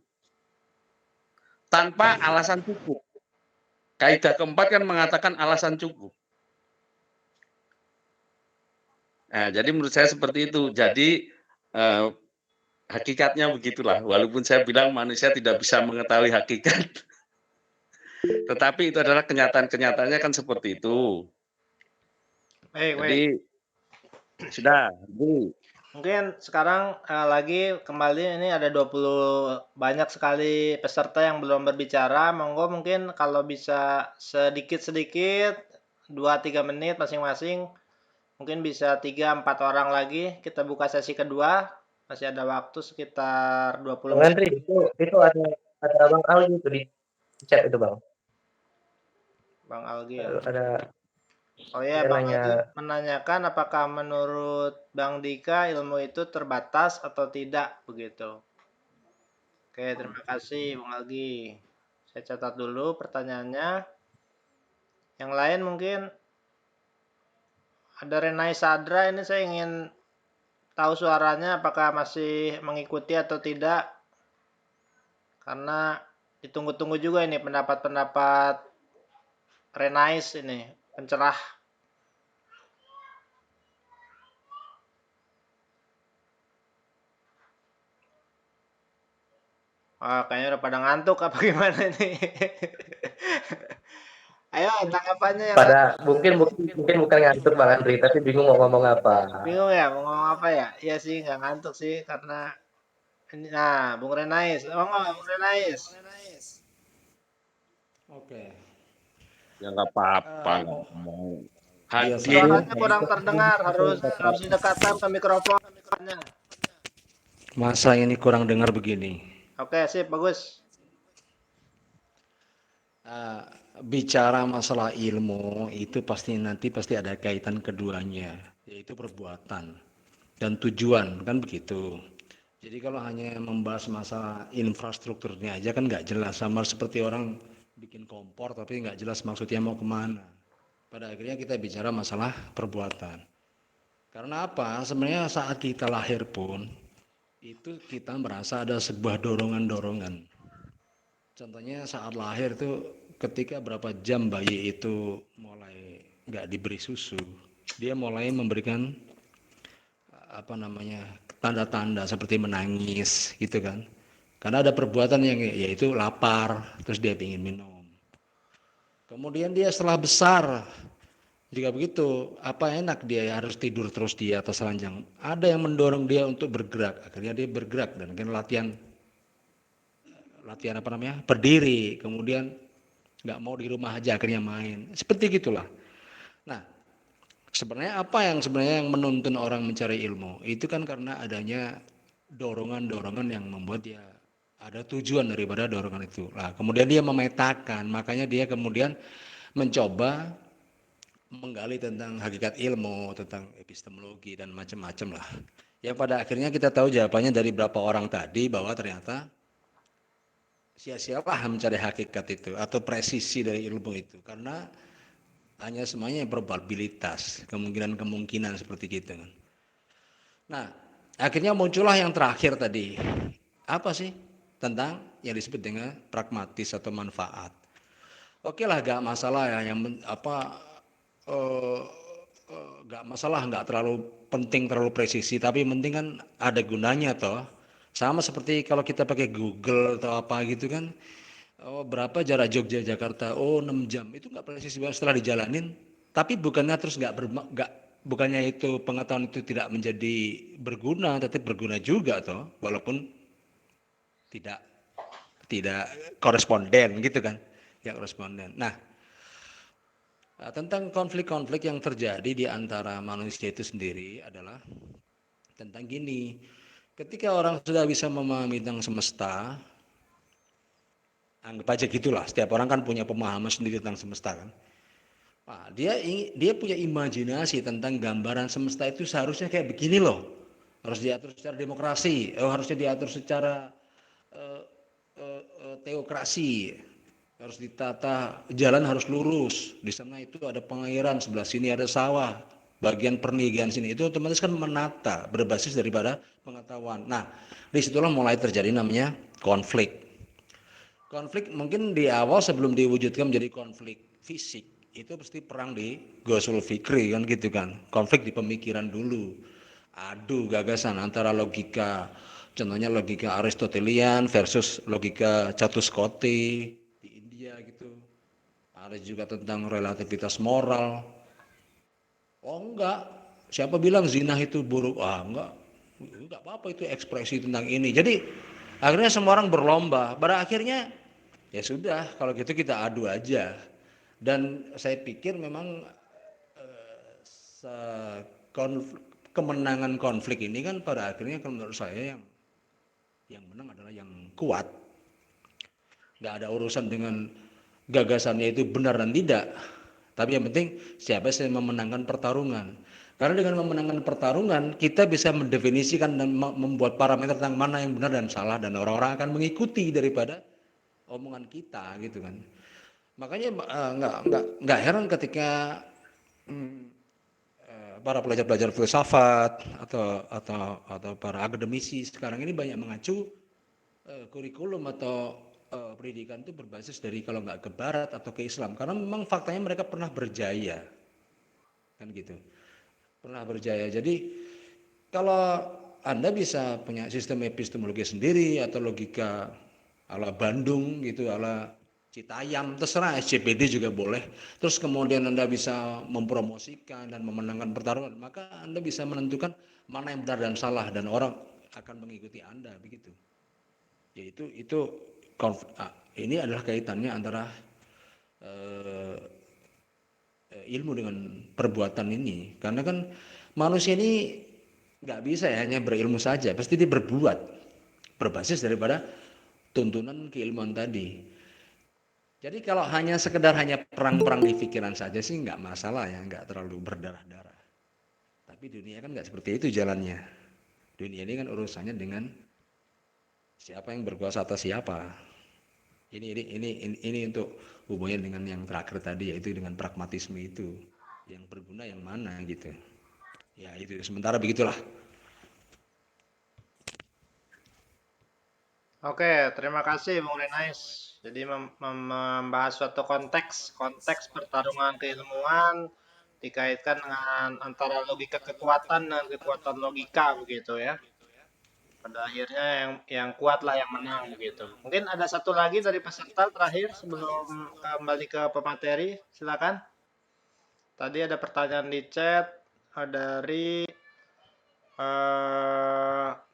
Tanpa alasan cukup. Kaidah keempat kan mengatakan alasan cukup. Nah, jadi menurut saya seperti itu. Jadi hakikatnya begitulah. Walaupun saya bilang manusia tidak bisa mengetahui hakikat. Tetapi itu adalah kenyataan-kenyataannya kan seperti itu. Jadi sudah, Bu.
Mungkin sekarang lagi kembali ini ada 20 banyak sekali peserta yang belum berbicara. Monggo mungkin kalau bisa sedikit-sedikit 2-3 menit masing-masing. Mungkin bisa 3-4 orang lagi. Kita buka sesi kedua. Masih ada waktu sekitar 20
Bang
menit.
Andri, itu ada Bang Aldi itu di chat itu, Bang.
Bang Algi ya.
Ada
Oh ya,
dia
Bang
nanya,
Algi menanyakan apakah menurut Bang Dika ilmu itu terbatas atau tidak begitu. Oke, terima kasih Bang Algi. Saya catat dulu pertanyaannya. Yang lain mungkin ada Renai Sadra, ini saya ingin tahu suaranya apakah masih mengikuti atau tidak. Karena ditunggu-tunggu juga ini pendapat-pendapat Renais ini, pencerah. Wah, kayaknya udah pada ngantuk apa gimana ini? Ayo, tanggapannya yang
mungkin bukan ngantuk Bang Andri, tapi bingung mau ngomong apa.
bingung ya, mau ngomong apa ya? Iya sih, nggak ngantuk sih karena ini. Nah, Bung Renais, Bung Renais.
Oke.
Ya nggak apa-apa, nggak mau hadir.
Suaranya kurang terdengar, harus didekatkan ke mikrofonnya.
Masa ini kurang dengar begini.
Oke, sip, bagus.
Bicara masalah ilmu itu pasti ada kaitan keduanya, yaitu perbuatan dan tujuan, kan begitu. Jadi kalau hanya membahas masalah infrastrukturnya aja kan nggak jelas, sama seperti orang bikin kompor tapi nggak jelas maksudnya mau kemana. Pada akhirnya kita bicara masalah perbuatan. Karena apa? Sebenarnya saat kita lahir pun itu kita merasa ada sebuah dorongan-dorongan. Contohnya saat lahir itu ketika berapa jam bayi itu mulai nggak diberi susu, dia mulai memberikan tanda-tanda seperti menangis gitu kan. Karena ada perbuatan yang yaitu lapar, terus dia ingin minum. Kemudian dia setelah besar juga begitu, apa enak dia harus tidur terus di atas ranjang. Ada yang mendorong dia untuk bergerak, akhirnya dia bergerak dan kan latihan berdiri, kemudian nggak mau di rumah aja akhirnya main, seperti gitulah. Nah, sebenarnya apa yang menuntun orang mencari ilmu itu kan karena adanya dorongan-dorongan yang membuat dia ada tujuan daripada dorongan itu. Nah, kemudian dia memetakan, makanya dia kemudian mencoba menggali tentang hakikat ilmu, tentang epistemologi dan macam-macam lah. Yang pada akhirnya kita tahu jawabannya dari beberapa orang tadi bahwa ternyata sia-sialah mencari hakikat itu atau presisi dari ilmu itu, karena hanya semuanya probabilitas, kemungkinan-kemungkinan seperti gitu kan. Nah, akhirnya muncullah yang terakhir tadi. Apa sih? Tentang yang disebut dengan pragmatis atau manfaat. Oke lah, gak masalah ya, eh, gak masalah, gak terlalu penting, terlalu presisi, tapi penting kan ada gunanya toh. Sama seperti kalau kita pakai Google atau apa gitu kan, oh, berapa jarak Jogja Jakarta? Oh, 6 jam. Itu nggak presisi banget setelah dijalanin. Tapi bukannya terus bukannya itu pengetahuan itu tidak menjadi berguna, tapi berguna juga toh, walaupun tidak tidak koresponden gitu kan. Ya koresponden. Nah, tentang konflik-konflik yang terjadi di antara manusia itu sendiri adalah tentang gini. Ketika orang sudah bisa memahami tentang semesta, anggap aja gitulah, setiap orang kan punya pemahaman sendiri tentang semesta kan. Nah, dia punya imajinasi tentang gambaran semesta itu seharusnya kayak begini loh. Harus diatur secara demokrasi, harusnya diatur secara teokrasi, harus ditata, jalan harus lurus. Di sana itu ada pengairan, sebelah sini ada sawah, bagian perniagaan sini itu otomatis kan menata berbasis daripada pengetahuan. Nah, disitulah mulai terjadi namanya konflik. Konflik mungkin di awal sebelum diwujudkan menjadi konflik fisik, itu pasti perang di Ghusul Fikri kan gitu kan. Konflik di pemikiran dulu. Adu gagasan antara logika, contohnya logika Aristotelian versus logika Catuskoti di India gitu. Ada juga tentang relativitas moral. Oh enggak, siapa bilang zina itu buruk? Ah enggak apa-apa, itu ekspresi tentang ini. Jadi akhirnya semua orang berlomba. Pada akhirnya ya sudah, kalau gitu kita adu aja. Dan saya pikir memang kemenangan konflik ini kan pada akhirnya kalau menurut saya yang menang adalah yang kuat. Nggak ada urusan dengan gagasannya itu benar dan tidak. Tapi yang penting siapa yang memenangkan pertarungan. Karena dengan memenangkan pertarungan kita bisa mendefinisikan dan membuat parameter tentang mana yang benar dan salah, dan orang-orang akan mengikuti daripada omongan kita gitu kan. Makanya nggak heran ketika para pelajar-pelajar filsafat atau para akademisi sekarang ini banyak mengacu kurikulum atau pendidikan itu berbasis dari kalau nggak ke barat atau ke Islam, karena memang faktanya mereka pernah berjaya kan gitu, pernah berjaya. Jadi kalau Anda bisa punya sistem epistemologi sendiri atau logika ala Bandung gitu, ala Citayam, terserah, SCPD juga boleh. Terus kemudian Anda bisa mempromosikan dan memenangkan pertarungan, maka Anda bisa menentukan mana yang benar dan salah, dan orang akan mengikuti Anda begitu. Yaitu ini adalah kaitannya antara ilmu dengan perbuatan ini, karena kan manusia ini nggak bisa ya hanya berilmu saja, pasti dia berbuat berbasis daripada tuntunan keilmuan tadi. Jadi kalau sekedar hanya perang-perang di pikiran saja sih nggak masalah ya, nggak terlalu berdarah-darah. Tapi dunia kan nggak seperti itu jalannya. Dunia ini kan urusannya dengan siapa yang berkuasa atas siapa. Ini untuk hubungan dengan yang terakhir tadi, yaitu dengan pragmatisme itu. Yang berguna yang mana gitu. Ya itu sementara begitulah.
Oke, terima kasih Bung Renais. Jadi membahas suatu konteks pertarungan keilmuan dikaitkan dengan antara logika kekuatan dan kekuatan logika begitu ya. Pada akhirnya yang kuat lah yang menang begitu. Mungkin ada satu lagi dari peserta terakhir sebelum kembali ke pemateri, silakan. Tadi ada pertanyaan di chat dari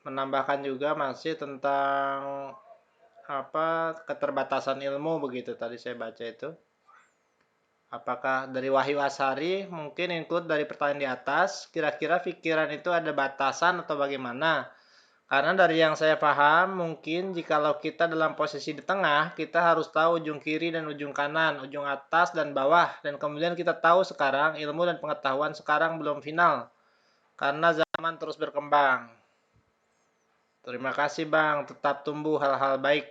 menambahkan juga masih tentang keterbatasan ilmu begitu, tadi saya baca itu. Apakah dari Wahyu Asari mungkin include dari pertanyaan di atas, kira-kira pikiran itu ada batasan atau bagaimana? Karena dari yang saya paham, mungkin jikalau kita dalam posisi di tengah, kita harus tahu ujung kiri dan ujung kanan, ujung atas dan bawah. Dan kemudian kita tahu sekarang ilmu dan pengetahuan sekarang belum final. Karena zaman terus berkembang. Terima kasih Bang, tetap tumbuh hal-hal baik.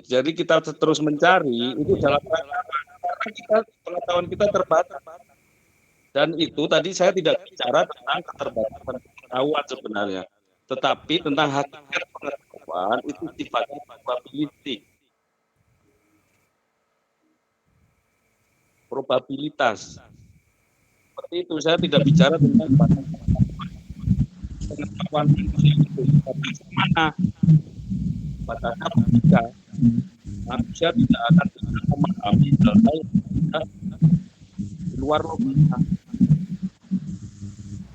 Jadi kita terus mencari itu dalam rangka apa? Karena pengetahuan kita terbatas. Dan itu tadi saya tidak bicara tentang keterbatasan pengetahuan sebenarnya, tetapi tentang hakikat pengetahuan itu sifatnya probabilitas. Seperti itu, saya tidak bicara tentang pengetahuan manusia itu mana batasnya logika. Manusia tidak akan bisa memahami hal-hal yang di luar logika.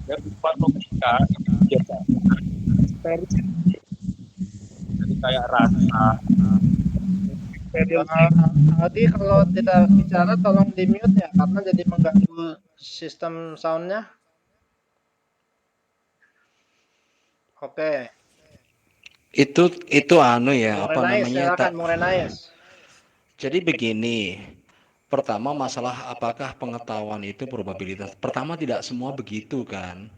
Yang di luar logika itu biasanya eksperimen, jadi kayak rasa.
Aldi kalau tidak bicara tolong di mute ya, karena jadi mengganggu sistem soundnya. Oke.
Itu anu ya,
Bung
apa
Renais,
namanya?
silakan Bung Renais.
Jadi begini, pertama masalah apakah pengetahuan itu probabilitas. Pertama tidak semua begitu kan.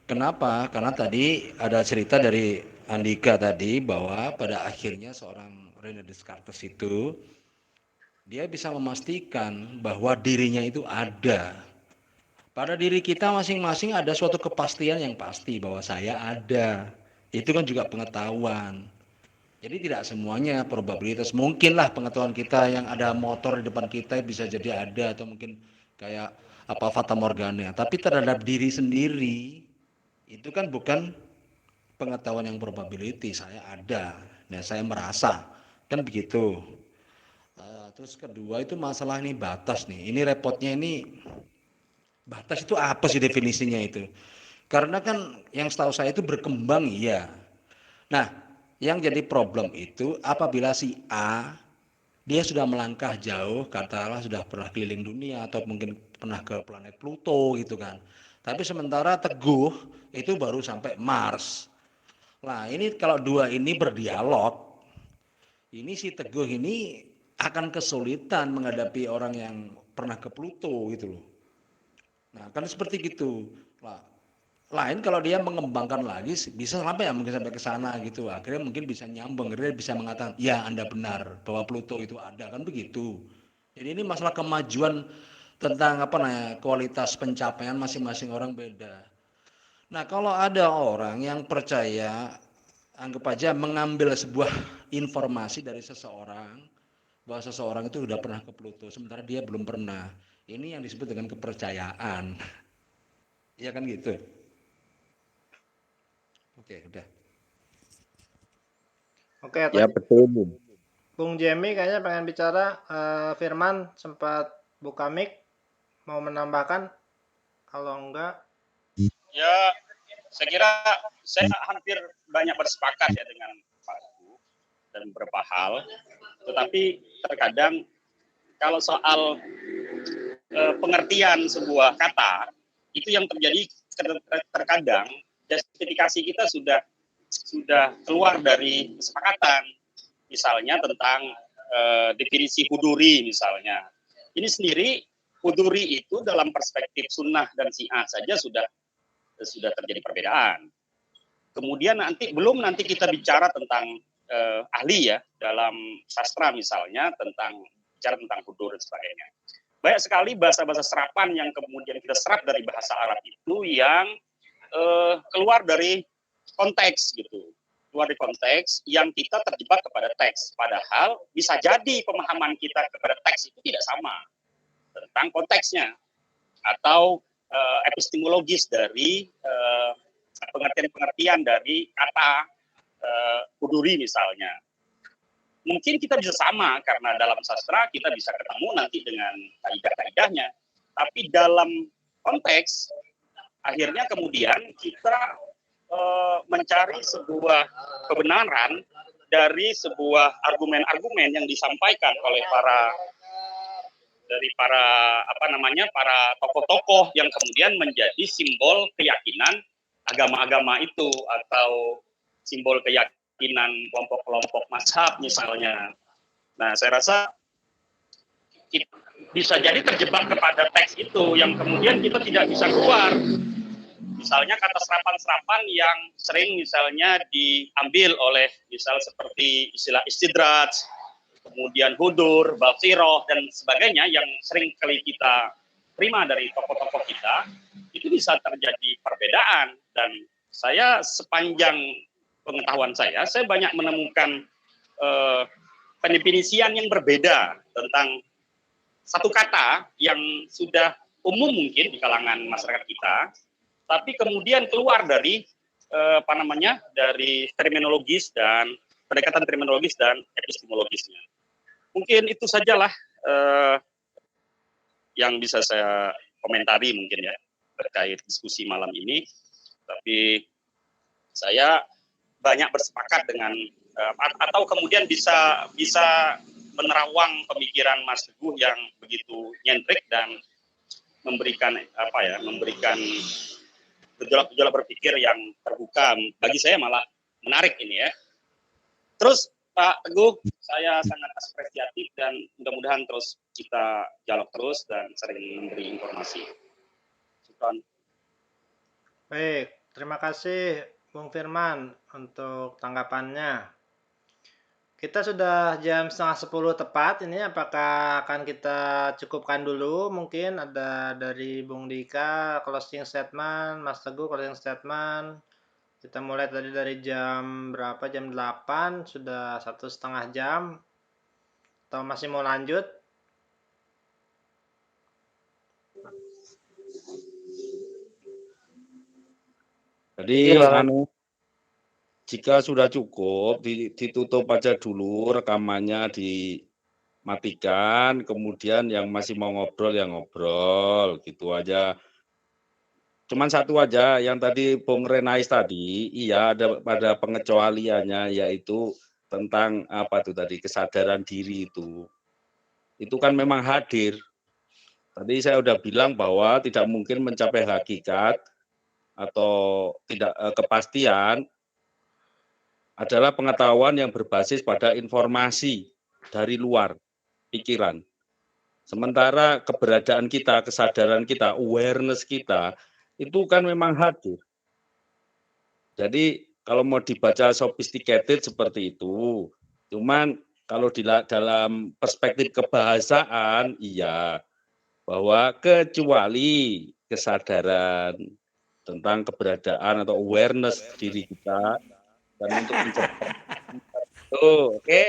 Kenapa? Karena tadi ada cerita dari Andika tadi bahwa pada akhirnya seorang René Descartes itu dia bisa memastikan bahwa dirinya itu ada. Pada diri kita masing-masing ada suatu kepastian yang pasti bahwa saya ada. Itu kan juga pengetahuan. Jadi tidak semuanya probabilitas. Mungkinlah pengetahuan kita yang ada motor di depan kita bisa jadi ada, atau mungkin kayak apa fata morgana. Tapi terhadap diri sendiri itu kan bukan pengetahuan yang probability. Saya ada dan saya merasa kan begitu. Terus kedua itu masalah ini batas nih. Ini repotnya ini, batas itu apa sih definisinya itu? Karena kan yang setahu saya itu berkembang iya. Nah, yang jadi problem itu apabila si A dia sudah melangkah jauh, katakanlah sudah pernah keliling dunia atau mungkin pernah ke planet Pluto gitu kan. Tapi sementara Teguh itu baru sampai Mars. Nah, ini kalau dua ini berdialog, ini si Teguh ini akan kesulitan menghadapi orang yang pernah ke Pluto gitu loh. Nah, kan seperti gitu. Nah, lain kalau dia mengembangkan lagi bisa sampai ya mungkin sampai ke sana gitu. Akhirnya mungkin bisa nyambung, akhirnya bisa mengatakan, "Ya, Anda benar bahwa Pluto itu ada." Kan begitu. Jadi ini masalah kemajuan tentang apa namanya, kualitas pencapaian masing-masing orang beda. Nah, kalau ada orang yang percaya, anggap aja mengambil sebuah informasi dari seseorang bahwa seseorang itu sudah pernah ke Pluto sementara dia belum pernah. Ini yang disebut dengan kepercayaan. Iya kan gitu. Oke, udah.
Oke,
Ya betul.
Bung Jemi kayaknya pengen bicara. Firman sempat buka mic, mau menambahkan? Kalau enggak,
Ya, saya kira saya hampir banyak bersepakat ya dengan Pak Teguh dan beberapa hal. Tetapi terkadang kalau soal pengertian sebuah kata, itu yang terjadi terkadang justifikasi kita sudah keluar dari kesepakatan. Misalnya tentang definisi huduri misalnya. Ini sendiri huduri itu dalam perspektif sunnah dan syiah saja sudah terjadi perbedaan. Kemudian belum nanti kita bicara tentang ahli ya dalam sastra misalnya bicara tentang hudur dan sebagainya. Banyak sekali bahasa-bahasa serapan yang kemudian kita serap dari bahasa Arab itu yang keluar dari konteks gitu. Keluar dari konteks yang kita terjebak kepada teks. Padahal bisa jadi pemahaman kita kepada teks itu tidak sama tentang konteksnya atau epistemologis dari pengertian-pengertian dari kata huduri misalnya. Mungkin kita bisa sama karena dalam sastra kita bisa ketemu nanti dengan kaidah-kaidahnya. Tapi dalam konteks akhirnya kemudian kita mencari sebuah kebenaran dari sebuah argumen-argumen yang disampaikan oleh para tokoh-tokoh yang kemudian menjadi simbol keyakinan agama-agama itu atau simbol keyakinan kelompok-kelompok mazhab misalnya. Nah, saya rasa bisa jadi terjebak kepada teks itu yang kemudian kita tidak bisa keluar. Misalnya kata serapan-serapan yang sering misalnya diambil oleh misal seperti istilah istidraj kemudian hudur, balsiroh, dan sebagainya yang sering kali kita terima dari tokoh-tokoh kita, itu bisa terjadi perbedaan. Dan saya sepanjang pengetahuan saya banyak menemukan pendefinisian yang berbeda tentang satu kata yang sudah umum mungkin di kalangan masyarakat kita, tapi kemudian keluar dari dari terminologis dan pendekatan terminologis dan epistemologisnya. Mungkin itu sajalah yang bisa saya komentari mungkin ya terkait diskusi malam ini. Tapi saya banyak bersepakat dengan atau kemudian bisa menerawang pemikiran Mas Teguh yang begitu nyentrik dan memberikan gejolak berpikir yang terbuka. Bagi saya malah menarik ini ya. Terus Pak Teguh, saya sangat apresiatif dan mudah-mudahan terus kita dialog terus dan sering memberi informasi. Syukran.
Baik, terima kasih Bung Firman untuk tanggapannya. Kita sudah jam 9:30 tepat ini, apakah akan kita cukupkan dulu? Mungkin ada dari Bung Dika closing statement, Mas Teguh closing statement. Kita mulai tadi dari jam berapa? Jam 8, sudah 1,5 jam. Atau masih mau lanjut?
Jadi jika sudah cukup, ditutup aja dulu rekamannya, dimatikan, kemudian yang masih mau ngobrol ya ngobrol, gitu aja. Cuman satu aja, yang tadi Bung Renais tadi, iya ada pengecualiannya, yaitu tentang apa tuh tadi, kesadaran diri itu. Itu kan memang hadir. Tadi saya udah bilang bahwa tidak mungkin mencapai hakikat atau tidak kepastian adalah pengetahuan yang berbasis pada informasi dari luar pikiran. Sementara keberadaan kita, kesadaran kita, awareness kita, itu kan memang hadir. Jadi kalau mau dibaca sophisticated seperti itu, cuman kalau dalam perspektif kebahasaan, iya, bahwa kecuali kesadaran tentang keberadaan atau awareness diri kita, dan untuk mencapai oke.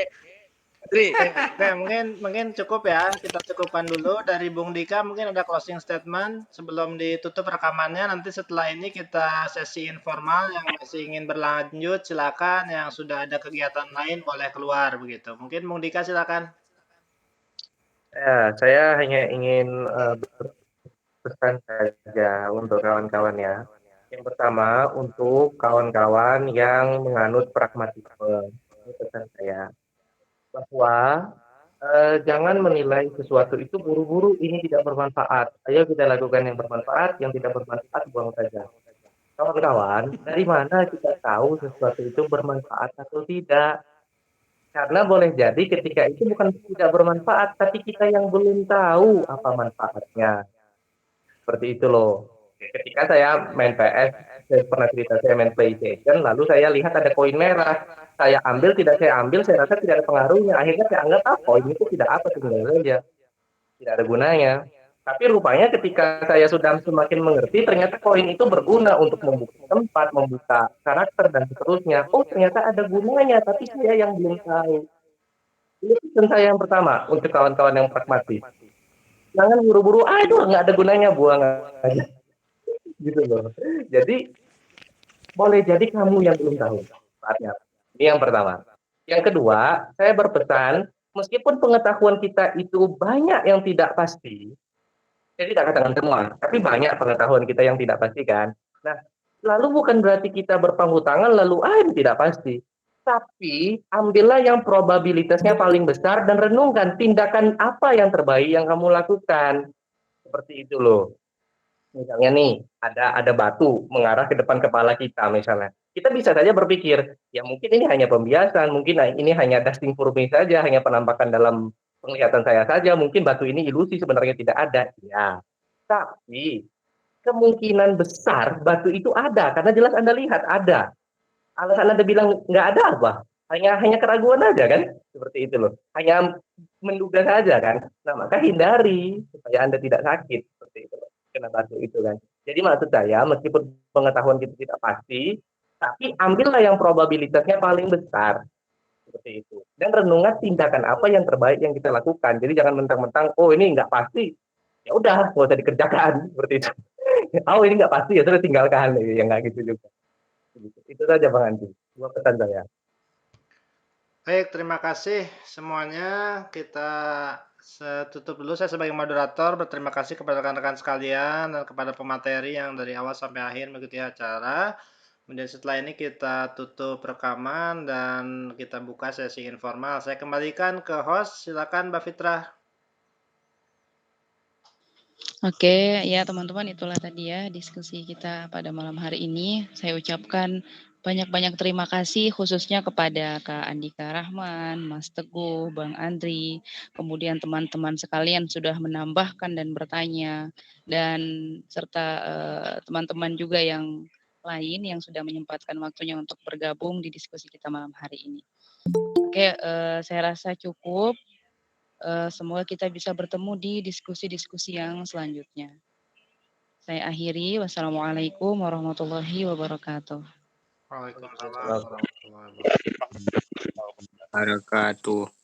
Oke, mungkin cukup ya. Kita cukupkan dulu dari Bung Dika. Mungkin ada closing statement sebelum ditutup rekamannya. Nanti setelah ini kita sesi informal. Yang masih ingin berlanjut silakan. Yang sudah ada kegiatan lain boleh keluar begitu. Mungkin Bung Dika silakan.
Ya, saya hanya ingin berpesan saja untuk kawan-kawan ya. Yang pertama, untuk kawan-kawan yang menganut pragmatisme, ini pesan saya, bahwa jangan menilai sesuatu itu buru-buru ini tidak bermanfaat. Ayo kita lakukan yang bermanfaat, yang tidak bermanfaat buang saja. Kawan-kawan, dari mana kita tahu sesuatu itu bermanfaat atau tidak? Karena boleh jadi ketika itu bukan tidak bermanfaat, tapi kita yang belum tahu apa manfaatnya. Seperti itu loh. Ketika saya main PS, saya pernah cerita saya main PlayStation, lalu saya lihat ada koin merah. Saya ambil, tidak saya ambil, saya rasa tidak ada pengaruhnya. Akhirnya saya anggap, koin itu tidak apa, sebenarnya saja. Tidak ada gunanya. Tapi rupanya ketika saya sudah semakin mengerti, ternyata koin itu berguna untuk membuka tempat, membuka karakter, dan seterusnya. Oh, ternyata ada gunanya, tapi saya yang belum tahu. Ini pesan saya yang pertama, untuk kawan-kawan yang pragmatis. Jangan buru-buru, itu nggak ada gunanya, buang aja. Gitu loh. Jadi boleh jadi kamu yang belum tahu saatnya. Ini yang pertama. Yang kedua, saya berpesan, meskipun pengetahuan kita itu banyak yang tidak pasti, saya tidak katakan semua, tapi banyak pengetahuan kita yang tidak pasti kan. Nah, lalu bukan berarti kita berpangku tangan lalu ini tidak pasti. Tapi ambillah yang probabilitasnya paling besar dan renungkan tindakan apa yang terbaik yang kamu lakukan. Seperti itu loh. Misalnya nih, ada batu mengarah ke depan kepala kita misalnya. Kita bisa saja berpikir, ya mungkin ini hanya pembiasan, mungkin ini hanya dusting for me saja, hanya penampakan dalam penglihatan saya saja, mungkin batu ini ilusi sebenarnya tidak ada. Ya, tapi kemungkinan besar batu itu ada, karena jelas Anda lihat ada. Alasan Anda bilang nggak ada apa? hanya keraguan aja kan, seperti itu loh. Hanya menduga saja kan. Nah, maka hindari supaya Anda tidak sakit seperti itu loh. Kena batuk itu kan. Jadi maksud saya meskipun pengetahuan kita tidak pasti, tapi ambillah yang probabilitasnya paling besar seperti itu. Dan renungan tindakan apa yang terbaik yang kita lakukan. Jadi jangan mentang-mentang oh ini nggak pasti, ya udah nggak usah dikerjakan seperti itu. Oh ini nggak pasti ya sudah tinggalkan ya nggak gitu juga. Itu saja Bang Andi. Dua pesan saya.
Baik, terima kasih semuanya. Kita tutup dulu. Saya sebagai moderator berterima kasih kepada rekan-rekan sekalian dan kepada pemateri yang dari awal sampai akhir mengikuti acara. Kemudian setelah ini kita tutup rekaman dan kita buka sesi informal. Saya kembalikan ke host. Silakan Mbak Fitrah.
Oke, ya teman-teman itulah tadi ya diskusi kita pada malam hari ini. Saya ucapkan banyak-banyak terima kasih khususnya kepada Kak Andika Rahman, Mas Teguh, Bang Andri, kemudian teman-teman sekalian sudah menambahkan dan bertanya, dan serta teman-teman juga yang lain yang sudah menyempatkan waktunya untuk bergabung di diskusi kita malam hari ini. Oke, saya rasa cukup. Semoga kita bisa bertemu di diskusi-diskusi yang selanjutnya. Saya akhiri. Wassalamualaikum warahmatullahi wabarakatuh.
Waalaikumsalam warahmatullahi wabarakatuh.
Wabarakatuh.